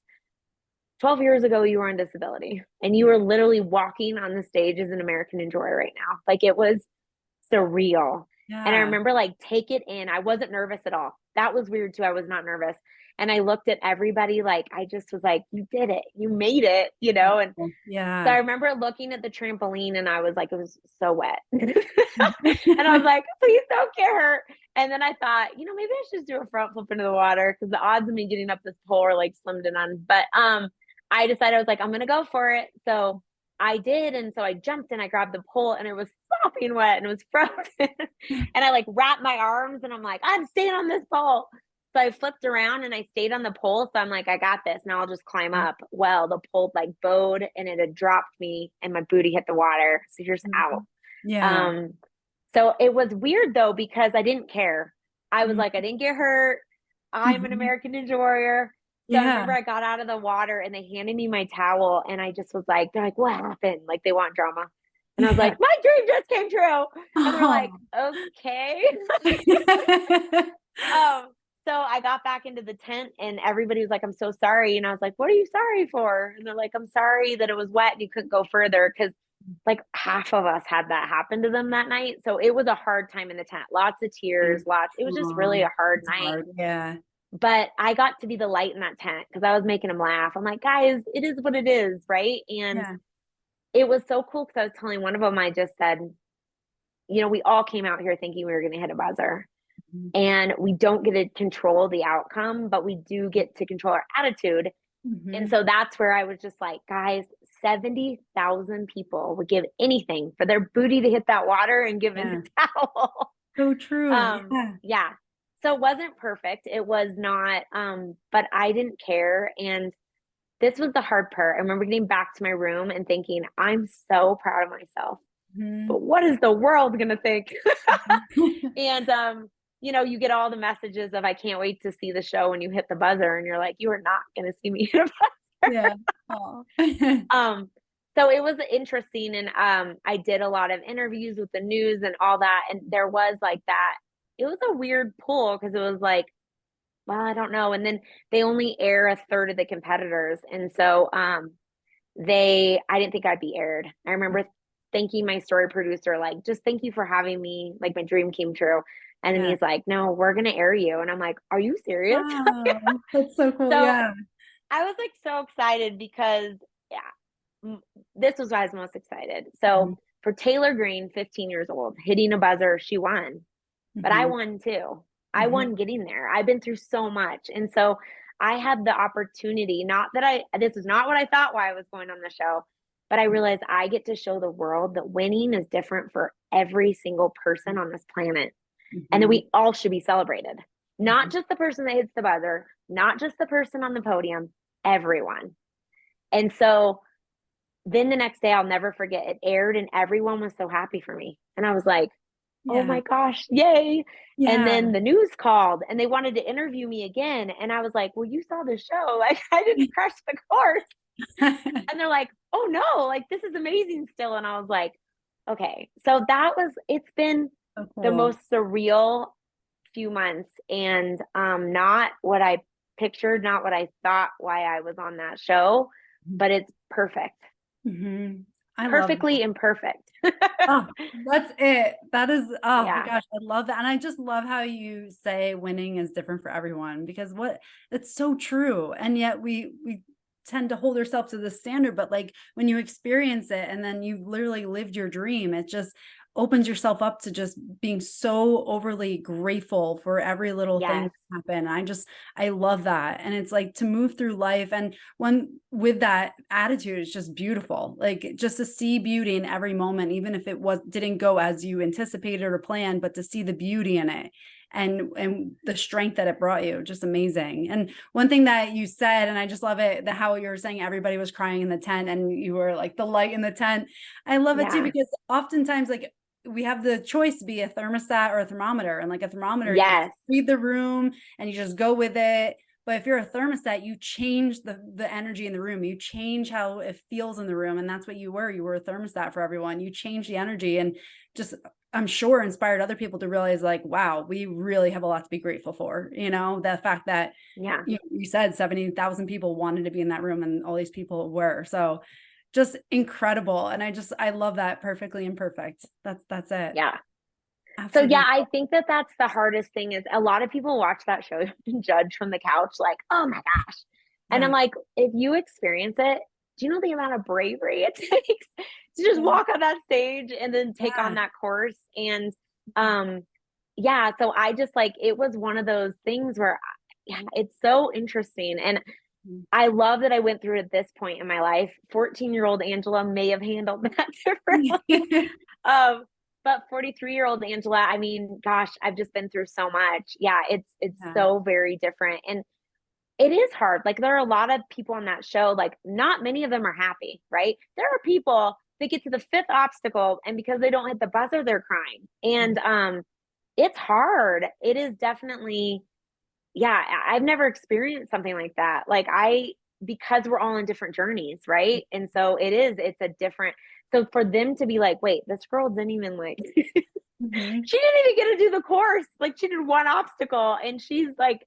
[SPEAKER 2] 12 years ago you were on disability and you were literally walking on the stage as an American enjoyer right now. Like it was surreal. And I
[SPEAKER 1] Yeah.
[SPEAKER 2] remember like take it in. I wasn't nervous at all. That was weird too. I was not nervous. And I looked at everybody like I just was like, you did it. You made it, you know? And
[SPEAKER 1] Oh,
[SPEAKER 2] so I
[SPEAKER 1] yeah.
[SPEAKER 2] remember looking at the trampoline and I was like, it was so wet. And I was like, please don't get hurt. And then I thought, you know, maybe I should just do a front flip into the water because the odds of me getting up this pole are like slim to none. But I decided I was like, I'm gonna go for it. So I did, and so I jumped and I grabbed the pole and it was sopping wet and it was frozen. And I like wrapped my arms and I'm like, I'm staying on this pole. So I flipped around and I stayed on the pole. So I'm like, I got this. Now I'll just climb up. Well, the pole like bowed and it had dropped me and my booty hit the water. So you're just out.
[SPEAKER 1] Yeah.
[SPEAKER 2] Um, so it was weird though, because I didn't care. I was
[SPEAKER 1] Mhm.
[SPEAKER 2] like, I didn't get hurt. I'm an
[SPEAKER 1] Mhm.
[SPEAKER 2] American Ninja Warrior. So I
[SPEAKER 1] Yeah.
[SPEAKER 2] remember I got out of the water and they handed me my towel and I just was like, they're like, what happened? Like they want drama. And I was
[SPEAKER 1] Yeah.
[SPEAKER 2] like, my dream just came true. And they're like,
[SPEAKER 1] Oh.
[SPEAKER 2] okay. Um, so I got back into the tent and everybody was like, I'm so sorry. And I was like, what are you sorry for? And they're like, I'm sorry that it was wet and you couldn't go further. Cause like half of us had that happen to them that night. So it was a hard time in the tent. Lots of tears, it was just really
[SPEAKER 1] Aw,
[SPEAKER 2] a hard
[SPEAKER 1] it's
[SPEAKER 2] night.
[SPEAKER 1] hard. Yeah.
[SPEAKER 2] But I got to be the light in that tent because I was making them laugh. I'm like, guys, it is what it is, right? And
[SPEAKER 1] Yeah.
[SPEAKER 2] it was so cool because I was telling one of them, I just said, you know, we all came out here thinking we were going to hit a buzzer
[SPEAKER 1] Mhm.
[SPEAKER 2] and we don't get to control the outcome, but we do get to control our attitude. And
[SPEAKER 1] Mhm.
[SPEAKER 2] so that's where I was just like, guys, 70,000 people would give anything for their booty to hit that water and give in
[SPEAKER 1] Yeah.
[SPEAKER 2] the towel.
[SPEAKER 1] So true. Yeah.
[SPEAKER 2] Yeah. So it wasn't perfect. It was not, but I didn't care. And this was the hard part. I remember getting back to my room and thinking, I'm so proud of myself,
[SPEAKER 1] Mhm.
[SPEAKER 2] but what is the world going to think?
[SPEAKER 1] Mhm.
[SPEAKER 2] And, you get all the messages of, I can't wait to see the show when you hit the buzzer. And you're like, you are not going to see me hit a buzzer.
[SPEAKER 1] Yeah. Aw.
[SPEAKER 2] Um, so it was interesting. And I did a lot of interviews with the news and all that. And there was like that. It was a weird pull because it was like, well, I don't know. And then they only air a third of the competitors. And so I didn't think I'd be aired. I remember thanking my story producer, like, just thank you for having me. Like my dream came true. And then
[SPEAKER 1] Yeah.
[SPEAKER 2] he's like, no, we're gonna air you. And I'm like, are you serious?
[SPEAKER 1] Wow. That's so cool.
[SPEAKER 2] So
[SPEAKER 1] Yeah.
[SPEAKER 2] I was like so excited because yeah, this was why I was most excited. So
[SPEAKER 1] Mhm.
[SPEAKER 2] for Taylor Green, 15 years old, hitting a buzzer, she won. But I
[SPEAKER 1] Mhm.
[SPEAKER 2] won too. I
[SPEAKER 1] Mhm.
[SPEAKER 2] won getting there. I've been through so much. And so I had the opportunity, not that this is not what I thought why I was going on the show, but I realized I get to show the world that winning is different for every single person on this planet and that
[SPEAKER 1] Mhm.
[SPEAKER 2] we all should be celebrated. Not
[SPEAKER 1] Mhm.
[SPEAKER 2] just the person that hits the buzzer, not just the person on the podium, everyone. And so then the next day, I'll never forget, it aired and everyone was so happy for me. And I was like, oh
[SPEAKER 1] Yeah.
[SPEAKER 2] my gosh, yay. And
[SPEAKER 1] Yeah.
[SPEAKER 2] then the news called and they wanted to interview me again. And I was like, well, you saw the show. Like, I didn't crash the course. And they're like, oh no, like, this is amazing still. And I was like, okay. So it's been
[SPEAKER 1] So
[SPEAKER 2] the
[SPEAKER 1] cool.
[SPEAKER 2] most surreal few months and not what I pictured, not what I thought why I was on that show, but it's perfect,
[SPEAKER 1] Mhm. I love that.
[SPEAKER 2] perfectly imperfect.
[SPEAKER 1] Oh, that's it. That is, oh my
[SPEAKER 2] Yeah.
[SPEAKER 1] gosh, I love that. And I just love how you say winning is different for everyone because it's so true. And yet we tend to hold ourselves to the standard, but like when you experience it and then you literally lived your dream, it just opens yourself up to just being so overly grateful for every little thing
[SPEAKER 2] Yes.
[SPEAKER 1] that happened. I love that. And it's like to move through life and when with that attitude, it's just beautiful. Like just to see beauty in every moment, even if it didn't go as you anticipated or planned, but to see the beauty in it and the strength that it brought you, just amazing. And one thing that you said, and I just love it, that how you were saying everybody was crying in the tent and you were like the light in the tent. I love it too,
[SPEAKER 2] Yeah.
[SPEAKER 1] because oftentimes like we have the choice to be a thermostat or a thermometer. And like a thermometer, you just
[SPEAKER 2] Yes.
[SPEAKER 1] read the room and you just go with it. But if you're a thermostat, you change the energy in the room. You change how it feels in the room. And that's what you were. You were a thermostat for everyone. You change the energy and just, I'm sure, inspired other people to realize like, wow, we really have a lot to be grateful for. The fact that
[SPEAKER 2] Yeah.
[SPEAKER 1] you said 70,000 people wanted to be in that room and all these people were. So just incredible. And I love that. Perfectly imperfect. That's it.
[SPEAKER 2] Yeah. So yeah,
[SPEAKER 1] Absolutely.
[SPEAKER 2] I think that that's the hardest thing is a lot of people watch that show and judge from the couch like, "Oh my gosh." And I'm
[SPEAKER 1] Yeah.
[SPEAKER 2] like, if you experience it, do you know the amount of bravery it takes to just
[SPEAKER 1] Yeah.
[SPEAKER 2] walk on that stage and then take on
[SPEAKER 1] Yeah.
[SPEAKER 2] that course? And um yeah, so I just like it was one of those things where yeah, it's so interesting and I love that I went through it at this point in my life. 14-year-old Angela may have handled that differently. Um, but 43-year-old Angela, I mean, gosh, I've just been through so much. Yeah, it's
[SPEAKER 1] Yeah.
[SPEAKER 2] so very different. And it is hard. Like there are a lot of people on that show, like not many of them are happy, right? There are people that get to the fifth obstacle and because they don't hit the buzzer, they're crying. And it's hard. It is definitely, yeah, I've never experienced something like that. Because we're all in different journeys, right? And so it's a different, so for them to be like, wait, this girl didn't even like,
[SPEAKER 1] Mhm.
[SPEAKER 2] she didn't even get to do the course. Like she did one obstacle and she's like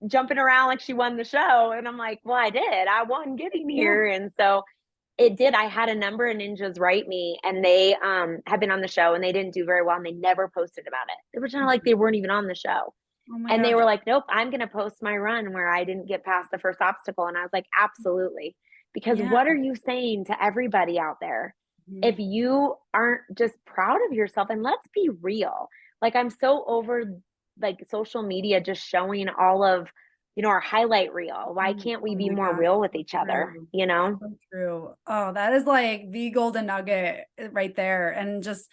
[SPEAKER 2] jumping around like she won the show. And I'm like, well, I did. I won getting
[SPEAKER 1] Yeah.
[SPEAKER 2] here. And so it did. I had a number of ninjas write me and they have been on the show and they didn't do very well and they never posted about it. It was not like
[SPEAKER 1] Mhm.
[SPEAKER 2] they weren't even on the show.
[SPEAKER 1] Oh my
[SPEAKER 2] And they
[SPEAKER 1] gosh.
[SPEAKER 2] were like, nope, I'm going to post my run where I didn't get past the first obstacle. And I was like, absolutely. Because
[SPEAKER 1] Yeah.
[SPEAKER 2] what are you saying to everybody out there? If
[SPEAKER 1] Mhm.
[SPEAKER 2] you aren't just proud of yourself, and let's be real, like I'm so over like social media just showing all of our highlight reel. Why can't we
[SPEAKER 1] Oh
[SPEAKER 2] be
[SPEAKER 1] my
[SPEAKER 2] more
[SPEAKER 1] gosh,
[SPEAKER 2] real with
[SPEAKER 1] so
[SPEAKER 2] each other,
[SPEAKER 1] true.
[SPEAKER 2] you know?
[SPEAKER 1] So true. Oh, that is like the golden nugget right there. And just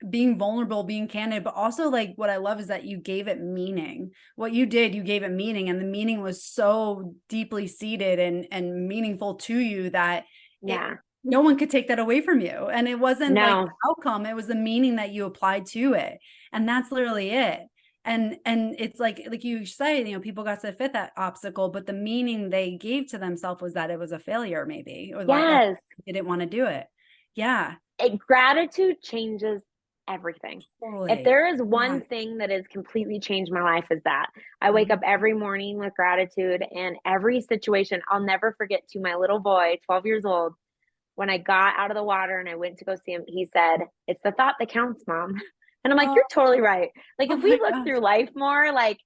[SPEAKER 1] being vulnerable, being candid, but also like what I love is that you gave it meaning. What you did, you gave it meaning, and the meaning was so deeply seated and meaningful to you that
[SPEAKER 2] Yeah.
[SPEAKER 1] no one could take that away from you. And it wasn't like
[SPEAKER 2] No.
[SPEAKER 1] the outcome, it was the meaning that you applied to it. And that's literally it. And it's like you say, people got to fit that obstacle, but the meaning they gave to themselves was that it was a failure, maybe, or like that
[SPEAKER 2] Yes.
[SPEAKER 1] they didn't want to do it. Yeah,
[SPEAKER 2] Gratitude changes everything. If
[SPEAKER 1] totally.
[SPEAKER 2] there is
[SPEAKER 1] Yeah.
[SPEAKER 2] one thing that has completely changed my life is that I wake up
[SPEAKER 1] Mhm.
[SPEAKER 2] every morning with gratitude, and every situation I'll never forget. To my little boy, 12 years old, when I got out of the water and I went to go see him, he said, "It's the thought that counts, mom." And I'm like,
[SPEAKER 1] Oh,
[SPEAKER 2] "You're totally right." Like,
[SPEAKER 1] oh
[SPEAKER 2] if we
[SPEAKER 1] my
[SPEAKER 2] look
[SPEAKER 1] gosh.
[SPEAKER 2] through life more, like,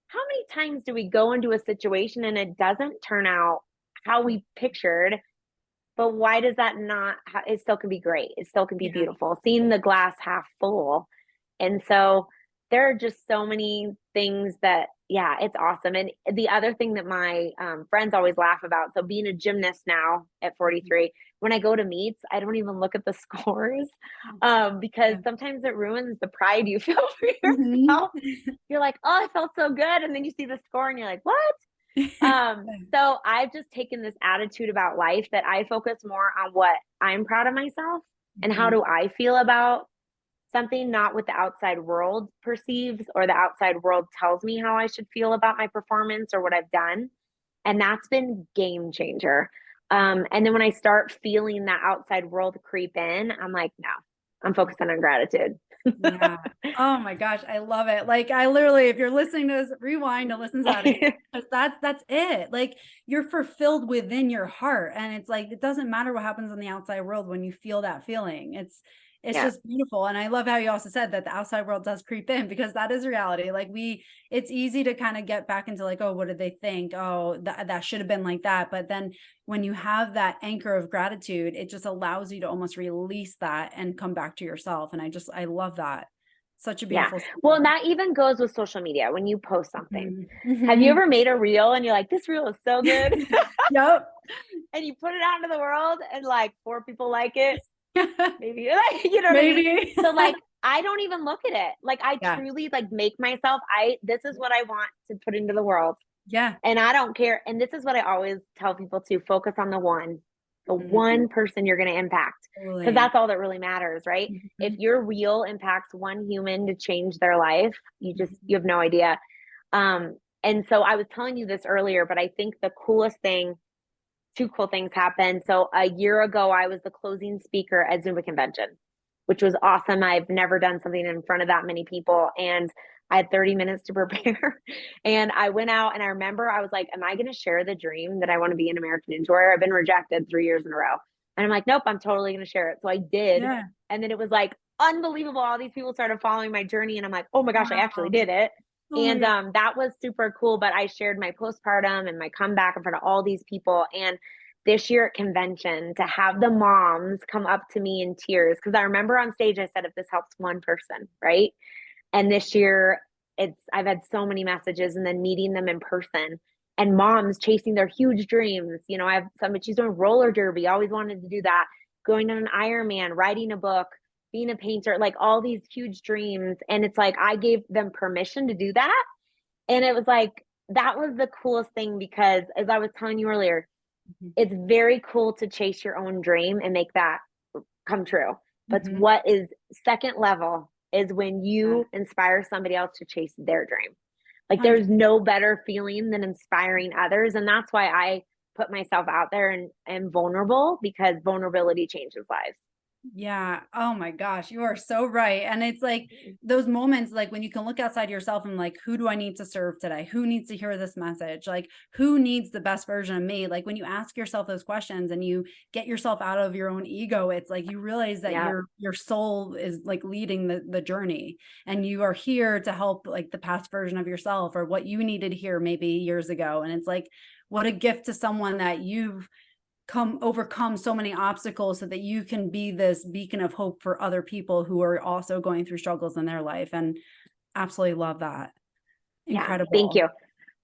[SPEAKER 2] how many times do we go into a situation and it doesn't turn out how we pictured? But why does that not it still can be great. It still can be
[SPEAKER 1] Yeah.
[SPEAKER 2] beautiful. Seeing the glass half full. And so there are just so many things that, yeah, it's awesome. And the other thing that my friends always laugh about, so being a gymnast now at
[SPEAKER 1] Mhm.
[SPEAKER 2] 43, when I go to meets, I don't even look at the scores, because
[SPEAKER 1] Yeah.
[SPEAKER 2] sometimes it ruins the pride you feel for
[SPEAKER 1] Mhm.
[SPEAKER 2] yourself. You're like, oh, I felt so good. And then you see the score and you're like, what? So I've just taken this attitude about life that I focus more on what I'm proud of myself and how
[SPEAKER 1] Mhm.
[SPEAKER 2] do I feel about something, not what the outside world perceives or the outside world tells me how I should feel about my performance or what I've done. And that's been game changer. And then when I start feeling that outside world creep in, I'm like, no, I'm focusing on gratitude.
[SPEAKER 1] Yeah. Oh my gosh, I love it. Like I literally, if you're listening to this, rewind and listen to that again. 'Cause that's it. Like you're fulfilled within your heart. And it's like it doesn't matter what happens in the outside world when you feel that feeling. It's
[SPEAKER 2] Yeah.
[SPEAKER 1] just beautiful. And I love how you also said that the outside world does creep in because that is reality. Like it's easy to kind of get back into like, oh, what did they think? Oh, that should have been like that. But then when you have that anchor of gratitude, it just allows you to almost release that and come back to yourself. And I love that. Such a
[SPEAKER 2] Yeah.
[SPEAKER 1] beautiful
[SPEAKER 2] Well,
[SPEAKER 1] feeling.
[SPEAKER 2] that even goes with social media when you post something.
[SPEAKER 1] Mhm.
[SPEAKER 2] Have you
[SPEAKER 1] Mhm.
[SPEAKER 2] ever made a reel and you're like, this reel is so good?
[SPEAKER 1] Yep.
[SPEAKER 2] And you put it out into the world and like four people like it? Maybe, like, you know what I mean?
[SPEAKER 1] Maybe.
[SPEAKER 2] So, like, I don't even look at it. Like, I
[SPEAKER 1] Yeah.
[SPEAKER 2] truly like make myself, this is what I want to put into the world.
[SPEAKER 1] Yeah.
[SPEAKER 2] And I don't care. And this is what I always tell people to focus on the
[SPEAKER 1] Mhm.
[SPEAKER 2] one person you're going to impact. Because
[SPEAKER 1] Totally.
[SPEAKER 2] that's all that really matters, right? If
[SPEAKER 1] Mhm.
[SPEAKER 2] your reel impacts one human to change their life,
[SPEAKER 1] Mhm.
[SPEAKER 2] you have no idea. And so I was telling you this earlier, but I think the coolest thing, two cool things happened. So a year ago, I was the closing speaker at Zumba convention, which was awesome. I've never done something in front of that many people. And I had 30 minutes to prepare. And I went out and I remember I was like, am I going to share the dream that I want to be an American Ninja Warrior? I've been rejected 3 years in a row. And I'm like, nope, I'm totally going to share it. So I did.
[SPEAKER 1] Yeah.
[SPEAKER 2] And then it was like unbelievable. All these people started following my journey. And I'm like, oh my gosh, I actually
[SPEAKER 1] Wow.
[SPEAKER 2] did it.
[SPEAKER 1] Oh my
[SPEAKER 2] And
[SPEAKER 1] God.
[SPEAKER 2] that was super cool. But I shared my postpartum and my comeback in front of all these people. And this year at convention, to have the moms come up to me in tears, because I remember on stage I said, if this helps one person, right? And this year I've had so many messages, and then meeting them in person and moms chasing their huge dreams. I have somebody, she's doing roller derby, always wanted to do that, going on an Ironman, writing a book, being a painter, like all these huge dreams. And it's like I gave them permission to do that. And it was like that was the coolest thing, because as I was telling you earlier,
[SPEAKER 1] Mhm.
[SPEAKER 2] it's very cool to chase your own dream and make that come true. But
[SPEAKER 1] Mhm.
[SPEAKER 2] what is second level is when
[SPEAKER 1] Yeah.
[SPEAKER 2] you inspire somebody else to chase their dream. Like, there's
[SPEAKER 1] 100%.
[SPEAKER 2] no better feeling than inspiring others. And that's why I put myself out there and vulnerable, because vulnerability changes lives.
[SPEAKER 1] Yeah. Oh my gosh, you are so right. And it's like those moments, like when you can look outside yourself and like, who do I need to serve today? Who needs to hear this message? Like, who needs the best version of me? Like when you ask yourself those questions and you get yourself out of your own ego, it's like you realize that
[SPEAKER 2] Yeah.
[SPEAKER 1] your soul is like leading the journey, and you are here to help like the past version of yourself or what you needed to hear maybe years ago. And it's like, what a gift to someone that you've overcome so many obstacles so that you can be this beacon of hope for other people who are also going through struggles in their life. And absolutely love that.
[SPEAKER 2] Yeah. Thank
[SPEAKER 1] Incredible.
[SPEAKER 2] you.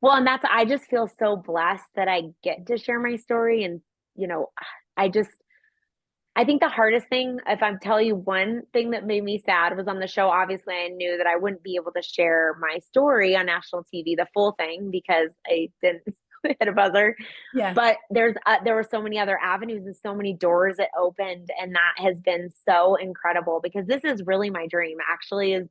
[SPEAKER 2] Well, and I just feel so blessed that I get to share my story. And, you know, I just, I think the hardest thing, if I'm telling you one thing that made me sad was on the show, obviously I knew that I wouldn't be able to share my story on national TV, the full thing, because I didn't hit a buzzer.
[SPEAKER 1] Yeah.
[SPEAKER 2] But there were so many other avenues and so many doors that opened. And that has been so incredible because this is really my dream actually, is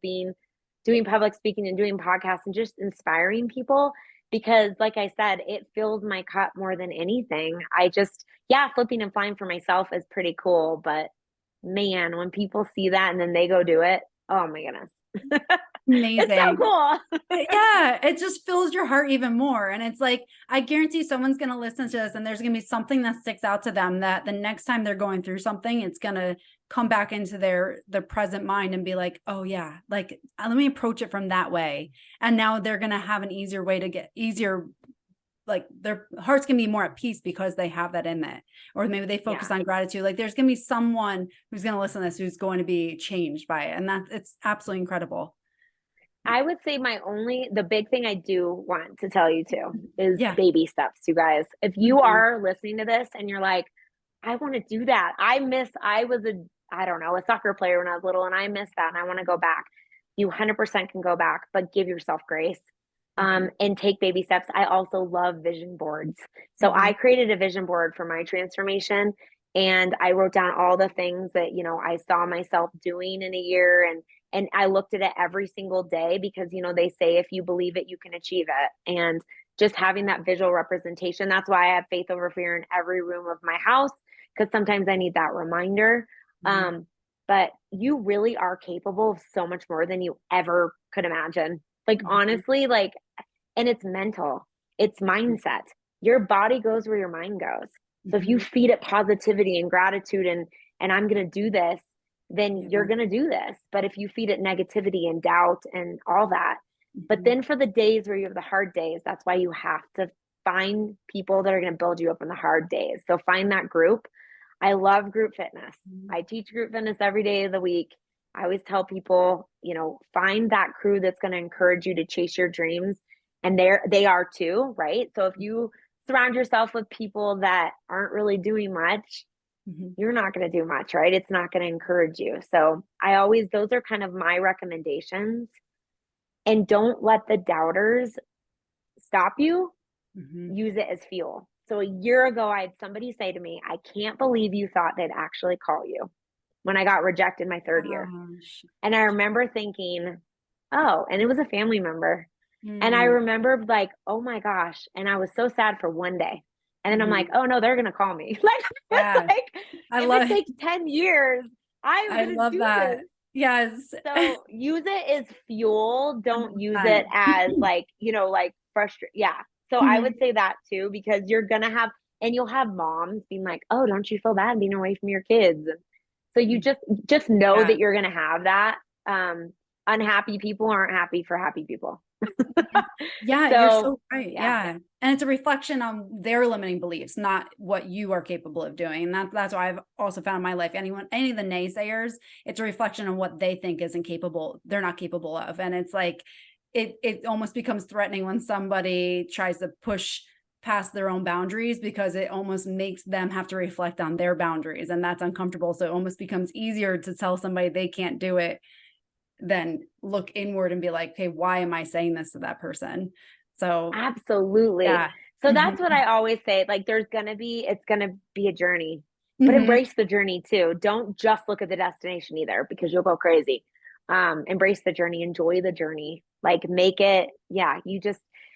[SPEAKER 2] doing public speaking and doing podcasts and just inspiring people. Because like I said, it fills my cup more than anything. I just, yeah, flipping and flying for myself is pretty cool. But man, when people see that and then they go do it, oh my goodness. It's so
[SPEAKER 1] Amazing.
[SPEAKER 2] cool.
[SPEAKER 1] Yeah, it just fills your heart even more. And it's like, I guarantee someone's going to listen to this and there's going to be something that sticks out to them that the next time they're going through something, it's going to come back into their present mind and be like, oh yeah, like let me approach it from that way. And now they're going to have an easier way to get easier, like their hearts can be more at peace because they have that in it. Or maybe they focus
[SPEAKER 2] Yeah.
[SPEAKER 1] on gratitude. Like there's going to be someone who's going to listen to this, who's going to be changed by it. And it's absolutely incredible.
[SPEAKER 2] I would say the big thing I do want to tell you too is
[SPEAKER 1] Yeah.
[SPEAKER 2] baby steps, you guys. If you
[SPEAKER 1] Mhm.
[SPEAKER 2] are listening to this and you're like, I want to do that. I was I don't know, a soccer player when I was little and I miss that and I want to go back. You 100% can go back, but give yourself grace.
[SPEAKER 1] Mhm.
[SPEAKER 2] And take baby steps. I also love vision boards. So I
[SPEAKER 1] Mhm.
[SPEAKER 2] created a vision board for my transformation and I wrote down all the things that, I saw myself doing in a year and I looked at it every single day because, they say if you believe it, you can achieve it. And just having that visual representation, that's why I have faith over fear in every room of my house, because sometimes I need that reminder.
[SPEAKER 1] Mhm.
[SPEAKER 2] But you really are capable of so much more than you ever could imagine. Like,
[SPEAKER 1] Mhm.
[SPEAKER 2] honestly, like, and it's mental, it's mindset. Your body goes where your mind goes. So if you
[SPEAKER 1] Mhm.
[SPEAKER 2] feed it positivity and gratitude and I'm going to do this, then you're
[SPEAKER 1] Yeah.
[SPEAKER 2] going to do this. But if you feed it negativity and doubt and all that, but
[SPEAKER 1] Mhm.
[SPEAKER 2] then for the days where you have the hard days, that's why you have to find people that are going to build you up in the hard days. So find that group. I love group fitness.
[SPEAKER 1] Mhm.
[SPEAKER 2] I teach group fitness every day of the week. I always tell people, find that crew that's going to encourage you to chase your dreams. And they are too, right? So if you surround yourself with people that aren't really doing much,
[SPEAKER 1] Mhm.
[SPEAKER 2] you're not going to do much, right? It's not going to encourage you. So those are kind of my recommendations. And don't let the doubters stop you.
[SPEAKER 1] Mhm.
[SPEAKER 2] Use it as fuel. So a year ago, I had somebody say to me, I can't believe you thought they'd actually call you when I got rejected my third year.
[SPEAKER 1] Gosh.
[SPEAKER 2] And I remember thinking, oh, and it was a family member. And I
[SPEAKER 1] Mm.
[SPEAKER 2] remembered like, oh my gosh. And I was so sad for one day. And then I'm like,
[SPEAKER 1] Mhm.
[SPEAKER 2] oh no, they're gonna call me. Like I was
[SPEAKER 1] Yeah.
[SPEAKER 2] like,
[SPEAKER 1] I
[SPEAKER 2] if it
[SPEAKER 1] love
[SPEAKER 2] takes 10 years, I am
[SPEAKER 1] I
[SPEAKER 2] gonna
[SPEAKER 1] love
[SPEAKER 2] do this.
[SPEAKER 1] that. Yes.
[SPEAKER 2] So use it as fuel. Don't use it
[SPEAKER 1] 100%.
[SPEAKER 2] as like, like frustrate. Yeah. So I
[SPEAKER 1] Mhm.
[SPEAKER 2] would say that too, because you're gonna have, and you'll have moms being like, oh, don't you feel bad being away from your kids? So you just know
[SPEAKER 1] Yeah.
[SPEAKER 2] that you're gonna have that. Unhappy people aren't happy for happy people.
[SPEAKER 1] Yeah, you're
[SPEAKER 2] So
[SPEAKER 1] so right.
[SPEAKER 2] yeah,
[SPEAKER 1] Yeah. And it's a reflection on their limiting beliefs, not what you are capable of doing. And that's why I've also found in my life, any of the naysayers, it's a reflection on what they think isn't capable, they're not capable of. And it's like it almost becomes threatening when somebody tries to push past their own boundaries because it almost makes them have to reflect on their boundaries. And that's uncomfortable. So it almost becomes easier to tell somebody they can't do it then look inward and be like, okay, why am I saying this to that person? So
[SPEAKER 2] absolutely.
[SPEAKER 1] yeah.
[SPEAKER 2] So
[SPEAKER 1] Mhm.
[SPEAKER 2] that's what I always say. Like it's gonna be a journey, but
[SPEAKER 1] Mhm.
[SPEAKER 2] embrace the journey too. Don't just look at the destination either because you'll go crazy. Embrace the journey, enjoy the journey. Like make it, yeah,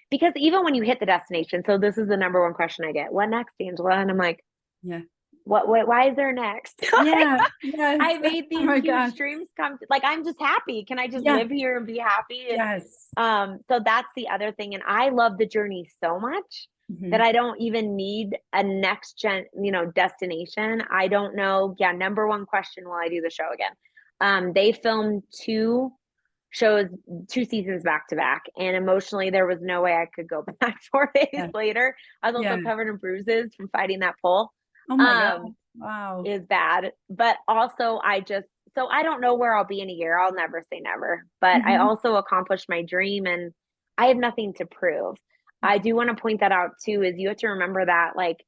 [SPEAKER 2] because even when you hit the destination, so this is the number one question I get. What next, Angela? And I'm like,
[SPEAKER 1] Yeah.
[SPEAKER 2] why is there next? Like,
[SPEAKER 1] Yeah. Yes.
[SPEAKER 2] I made
[SPEAKER 1] Oh
[SPEAKER 2] these
[SPEAKER 1] my
[SPEAKER 2] huge
[SPEAKER 1] gosh.
[SPEAKER 2] dreams come like I'm just happy. Can I just
[SPEAKER 1] Yeah.
[SPEAKER 2] live here and be happy? And
[SPEAKER 1] Yes.
[SPEAKER 2] so that's the other thing. And I love the journey so much that
[SPEAKER 1] Mhm.
[SPEAKER 2] I don't even need a next gen, destination. I don't know. Yeah, number one question will I do the show again? They filmed shows, two seasons back to back, and emotionally there was no way I could go back 4 days
[SPEAKER 1] Yeah.
[SPEAKER 2] later. I was
[SPEAKER 1] Yeah.
[SPEAKER 2] also covered in bruises from fighting that pole.
[SPEAKER 1] Oh my God.
[SPEAKER 2] Um,
[SPEAKER 1] Wow.
[SPEAKER 2] is bad. But also, so I don't know where I'll be in a year. I'll never say never. But I
[SPEAKER 1] Mhm.
[SPEAKER 2] also accomplished my dream and I have nothing to prove. I do want to point that out too, is you have to remember that, like,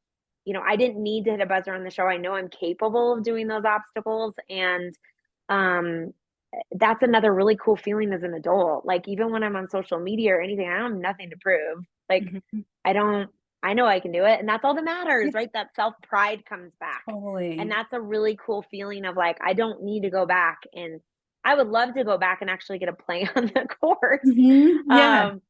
[SPEAKER 2] I didn't need to hit a buzzer on the show. I know I'm capable of doing those obstacles. And um, that's another really cool feeling as an adult. Like, even when I'm on social media or anything, I have nothing to prove. Like,
[SPEAKER 1] Mhm.
[SPEAKER 2] I know I can do it. And that's all that matters,
[SPEAKER 1] Yeah,
[SPEAKER 2] right? That self pride comes back. And
[SPEAKER 1] totally.
[SPEAKER 2] that's a really cool feeling of like, I don't need to go back. And I would love to go back and actually get a play on the course.
[SPEAKER 1] Yeah.
[SPEAKER 2] Um,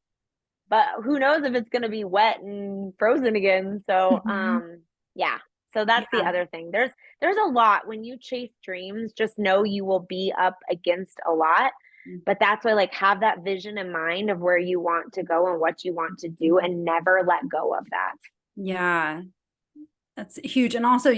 [SPEAKER 2] but who knows if it's going to be wet and frozen again. So,
[SPEAKER 1] Mhm.
[SPEAKER 2] yeah. So that's the
[SPEAKER 1] Yeah.
[SPEAKER 2] other thing. There's a lot when you chase dreams, just know you will be up against a lot. But that's why, like, have that vision in mind of where you want to go and what you want to do,
[SPEAKER 1] Mhm.
[SPEAKER 2] and never let go of that.
[SPEAKER 1] Yeah. That's huge. And also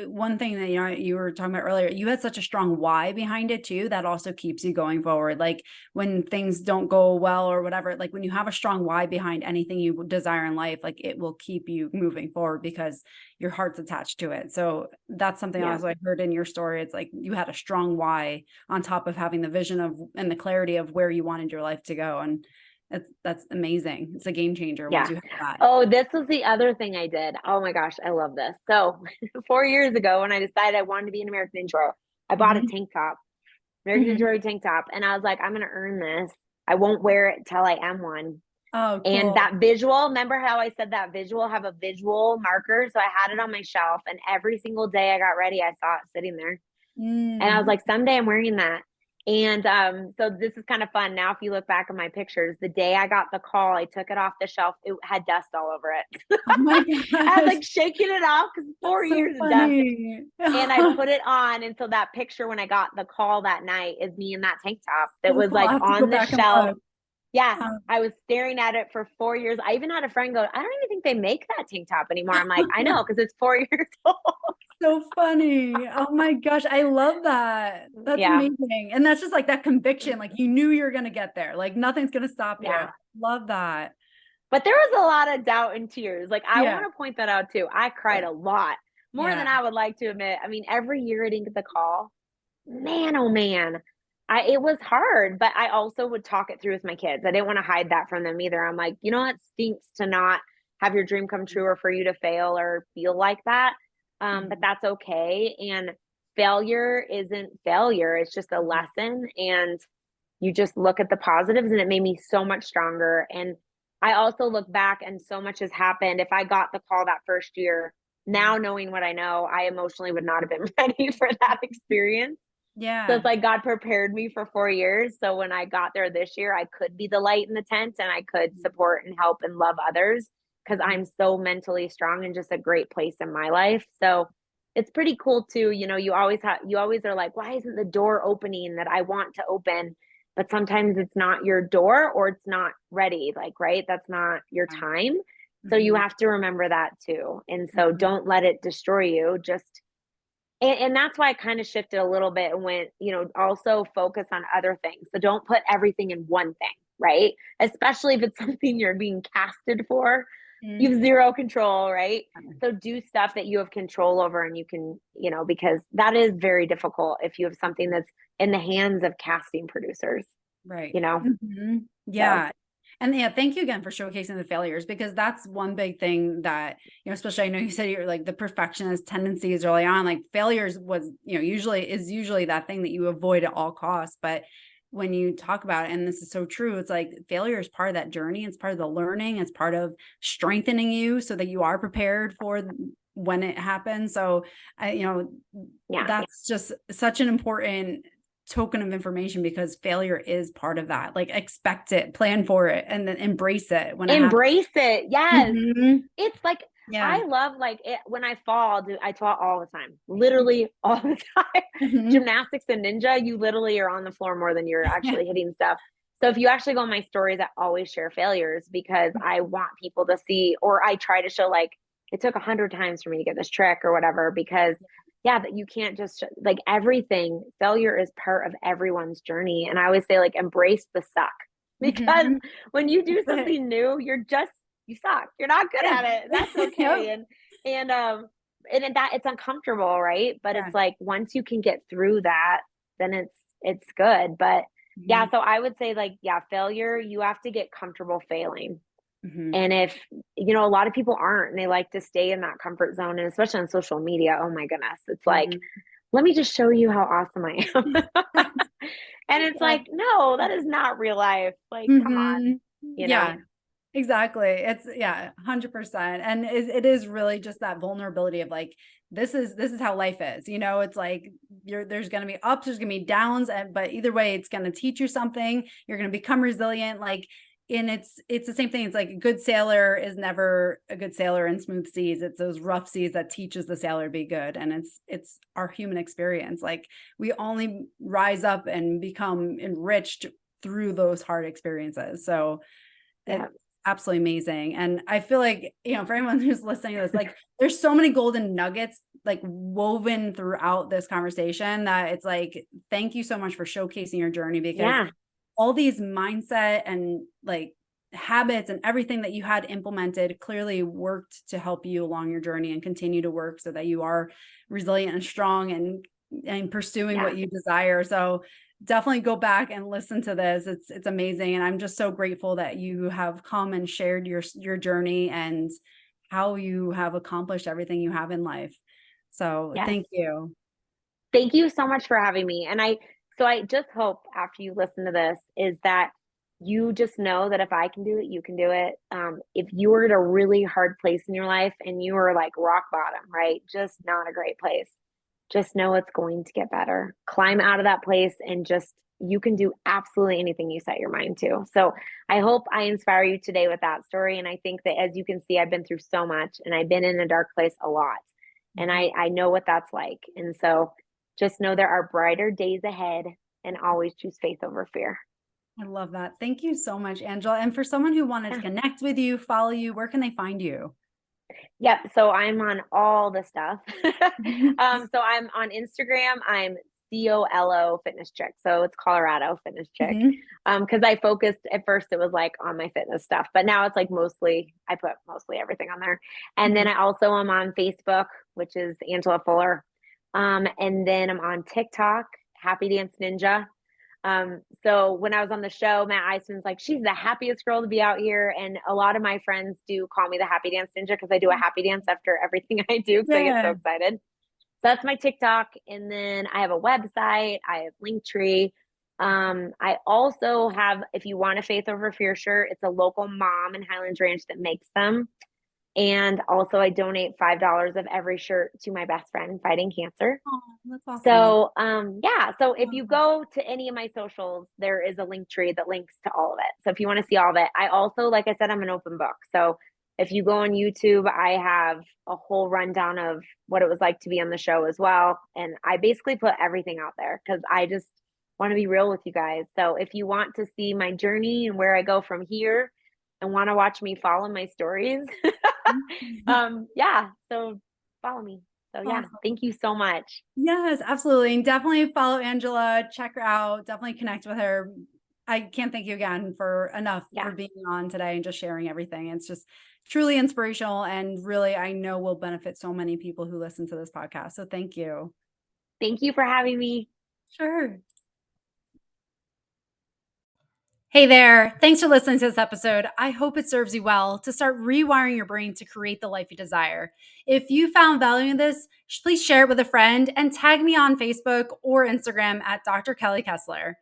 [SPEAKER 1] one thing that, you were talking about earlier, you had such a strong why behind it too. That also keeps you going forward. Like when things don't go well or whatever, like when you have a strong why behind anything you desire in life, like it will keep you moving forward because your heart's attached to it. So that's something
[SPEAKER 2] Yeah.
[SPEAKER 1] else I heard in your story. It's like you had a strong why on top of having the vision of and the clarity of where you wanted your life to go. And that's amazing. It's a game changer once
[SPEAKER 2] Yeah.
[SPEAKER 1] you have that.
[SPEAKER 2] Oh, this was the other thing I did. Oh my gosh, I love this. So 4 years ago, when I decided I wanted to be an American Ninja, I bought a
[SPEAKER 1] Mhm.
[SPEAKER 2] tank top, American
[SPEAKER 1] Mhm.
[SPEAKER 2] Ninja tank top, and I was like, I'm gonna earn this. I won't wear it till I am one.
[SPEAKER 1] Oh,
[SPEAKER 2] And
[SPEAKER 1] cool.
[SPEAKER 2] that visual, remember how I said that visual, have a visual marker? So I had it on my shelf, and every single day I got ready, I saw it sitting there. And I was
[SPEAKER 1] Mm.
[SPEAKER 2] like, someday I'm wearing that. And so this is kind of fun. Now, if you look back at my pictures, the day I got the call, I took it off the shelf. It had dust all over it.
[SPEAKER 1] Oh my
[SPEAKER 2] I was
[SPEAKER 1] gosh,
[SPEAKER 2] like shaking it off because four
[SPEAKER 1] that's so
[SPEAKER 2] years of dust.
[SPEAKER 1] funny.
[SPEAKER 2] And I put it on. And so that picture when I got the call that night is me in that tank top that
[SPEAKER 1] So
[SPEAKER 2] was
[SPEAKER 1] cool. I'll
[SPEAKER 2] like
[SPEAKER 1] have to go
[SPEAKER 2] on the
[SPEAKER 1] back and
[SPEAKER 2] shelf.
[SPEAKER 1] look.
[SPEAKER 2] Yeah,
[SPEAKER 1] Um,
[SPEAKER 2] I was staring at it for 4 years. I even had a friend go, I don't even think they make that tank top anymore. I'm like, I know, because it's 4 years old.
[SPEAKER 1] so funny. Oh my gosh, I love that. That's
[SPEAKER 2] Yeah,
[SPEAKER 1] amazing. And that's just like that conviction, like you knew you were gonna get there. Like nothing's gonna stop you.
[SPEAKER 2] yeah.
[SPEAKER 1] Love that.
[SPEAKER 2] But there was a lot of doubt and tears. Like, I
[SPEAKER 1] Yeah.
[SPEAKER 2] want to point that out too. I cried
[SPEAKER 1] Yeah.
[SPEAKER 2] a lot, more
[SPEAKER 1] Yeah.
[SPEAKER 2] than I would like to admit. I mean, every year I didn't get the call. Man, oh man. It was hard, but I also would talk it through with my kids. I didn't want to hide that from them either. I'm like, it stinks to not have your dream come true or for you to fail or feel like that. But
[SPEAKER 1] Mhm.
[SPEAKER 2] that's okay. And failure isn't failure. It's just a
[SPEAKER 1] Mhm.
[SPEAKER 2] lesson. And you just look at the positives, and it made me so much stronger. And I also look back and so much has happened. If I got the call that first year, now knowing what I know, I emotionally would not have been ready for that experience. So it's
[SPEAKER 1] Yeah.
[SPEAKER 2] like God prepared me for 4 years. So when I got there this year, I could be the light in the tent, and I could support and help and love others because
[SPEAKER 1] Mhm.
[SPEAKER 2] I'm so mentally strong and just a great place in my life. So it's pretty cool too. You always are like, why isn't the door opening that I want to open? But sometimes it's not your door, or it's not ready. Like, right? That's not your
[SPEAKER 1] Yeah.
[SPEAKER 2] time. So you
[SPEAKER 1] Mhm.
[SPEAKER 2] have to remember that too. And so
[SPEAKER 1] Mhm.
[SPEAKER 2] don't let it destroy you. Just and that's why I kind of shifted a little bit and went, also focus on other things. So don't put everything in one thing, right? Especially if it's something you're being casted for. You
[SPEAKER 1] Mhm.
[SPEAKER 2] have zero control, right? So do stuff that you have control over, and you can, because that is very difficult if you have something that's in the hands of casting producers,
[SPEAKER 1] Right.
[SPEAKER 2] you know?
[SPEAKER 1] Mhm.
[SPEAKER 2] So,
[SPEAKER 1] Yeah. And yeah, thank you again for showcasing the failures because that's one big thing that, especially I know you said you're like the perfectionist tendencies early on, like failures was, usually that thing that you avoid at all costs. But when you talk about it, and this is so true, it's like failure is part of that journey. It's part of the learning. It's part of strengthening you so that you are prepared for when it happens. So
[SPEAKER 2] yeah.
[SPEAKER 1] that's just such an important token of information because failure is part of that. Like expect it, plan for it, and then embrace it when it happens.
[SPEAKER 2] Embrace it. Yes.
[SPEAKER 1] Mhm.
[SPEAKER 2] It's like
[SPEAKER 1] Yeah.
[SPEAKER 2] I love like it when I fall, dude, I fall all the time. Literally all the time.
[SPEAKER 1] Mhm.
[SPEAKER 2] Gymnastics and ninja, you literally are on the floor more than you're
[SPEAKER 1] Yeah.
[SPEAKER 2] actually hitting stuff. So if you actually go on my stories, I always share failures because I want people to see, or I try to show like it took 100 times for me to get this trick or whatever, because yeah, that you can't just like everything, failure is part of everyone's journey. And I always say like embrace the suck because
[SPEAKER 1] Mhm.
[SPEAKER 2] when you do
[SPEAKER 1] That's it.
[SPEAKER 2] something new, you suck. You're not good
[SPEAKER 1] Yeah.
[SPEAKER 2] at it. That's
[SPEAKER 1] Yep.
[SPEAKER 2] okay. And that it's uncomfortable, right? But
[SPEAKER 1] Yeah.
[SPEAKER 2] it's like once you can get through that, then it's good. But yeah,
[SPEAKER 1] Mhm.
[SPEAKER 2] so I would say like, yeah, failure, you have to get comfortable failing. And if, a lot of people aren't, and they like to stay in that comfort zone, and especially on social media, oh my goodness, it's like, let me just show you how awesome I am. And it's
[SPEAKER 1] Yeah.
[SPEAKER 2] like, no, that is not real life. Like, come on, you know?
[SPEAKER 1] Yeah, exactly. It's 100%. And it is really just that vulnerability of like, this is how life is. It's like there's going to be ups, there's going to be downs, but either way, it's going to teach you something. You're going to become resilient. Like, and it's the same thing. It's like a good sailor is never a good sailor in smooth seas. It's those rough seas that teaches the sailor to be good. And it's our human experience. Like, we only rise up and become enriched through those hard experiences. So
[SPEAKER 2] Yeah.
[SPEAKER 1] it's absolutely amazing. And I feel like, for anyone who's listening to this, like, there's so many golden nuggets like woven throughout this conversation that it's like, thank you so much for showcasing your journey, because
[SPEAKER 2] Yeah.
[SPEAKER 1] all these mindset and like habits and everything that you had implemented clearly worked to help you along your journey and continue to work so that you are resilient and strong and pursuing what you desire. So definitely go back and listen to this. It's amazing. And I'm just so grateful that you have come and shared your journey and how you have accomplished everything you have in life. So
[SPEAKER 2] Yes.
[SPEAKER 1] thank you.
[SPEAKER 2] Thank you so much for having me. And I just hope after you listen to this is that you just know that if I can do it, you can do it. If you are at a really hard place in your life and you are like rock bottom, right? Just not a great place. Just know it's going to get better. Climb out of that place and just, you can do absolutely anything you set your mind to. So I hope I inspire you today with that story. And I think that, as you can see, I've been through so much and I've been in a dark place a lot. And I know what that's like. And so just know there are brighter days ahead, and always choose faith over fear.
[SPEAKER 1] I love that. Thank you so much, Angela. And for someone who wanted to
[SPEAKER 2] Yeah.
[SPEAKER 1] connect with you, follow you, where can they find you?
[SPEAKER 2] Yep. So I'm on all the stuff. So I'm on Instagram. I'm COLO Fitness Chick. So it's Colorado Fitness Chick.
[SPEAKER 1] Mhm.
[SPEAKER 2] Because I focused at first, it was like on my fitness stuff, but now it's like I put mostly everything on there. And then
[SPEAKER 1] Mhm.
[SPEAKER 2] I also am on Facebook, which is Angela Fuller. And then I'm on TikTok, Happy Dance Ninja. So when I was on the show, Matt Eisman's like, she's the happiest girl to be out here. And a lot of my friends do call me the happy dance ninja because I do a happy dance after everything I do because I get so
[SPEAKER 1] Yeah.
[SPEAKER 2] excited. So that's my TikTok. And then I have a website, I have Linktree. I also have, if you want a Faith Over Fear shirt, it's a local mom in Highlands Ranch that makes them. And also I donate $5 of every shirt to my best friend fighting cancer.
[SPEAKER 1] Oh, that's awesome.
[SPEAKER 2] So, yeah. So if you go to any of my socials, there is a link tree that links to all of it. So if you want to see all of it, I also, like I said, I'm an open book. So if you go on YouTube, I have a whole rundown of what it was like to be on the show as well. And I basically put everything out there because I just want to be real with you guys. So if you want to see my journey and where I go from here and want to watch me follow my stories, yeah. So follow me. So yeah,
[SPEAKER 1] Awesome.
[SPEAKER 2] thank you so much.
[SPEAKER 1] Yes, absolutely. And definitely follow Angela, check her out, definitely connect with her. I can't thank you again for enough
[SPEAKER 2] Yeah.
[SPEAKER 1] for being on today and just sharing everything. It's just truly inspirational and really, I know will benefit so many people who listen to this podcast. So thank you.
[SPEAKER 2] Thank you for having me.
[SPEAKER 1] Sure. Hey there. Thanks for listening to this episode. I hope it serves you well to start rewiring your brain to create the life you desire. If you found value in this, please share it with a friend and tag me on Facebook or Instagram at Dr. Kelly Kessler.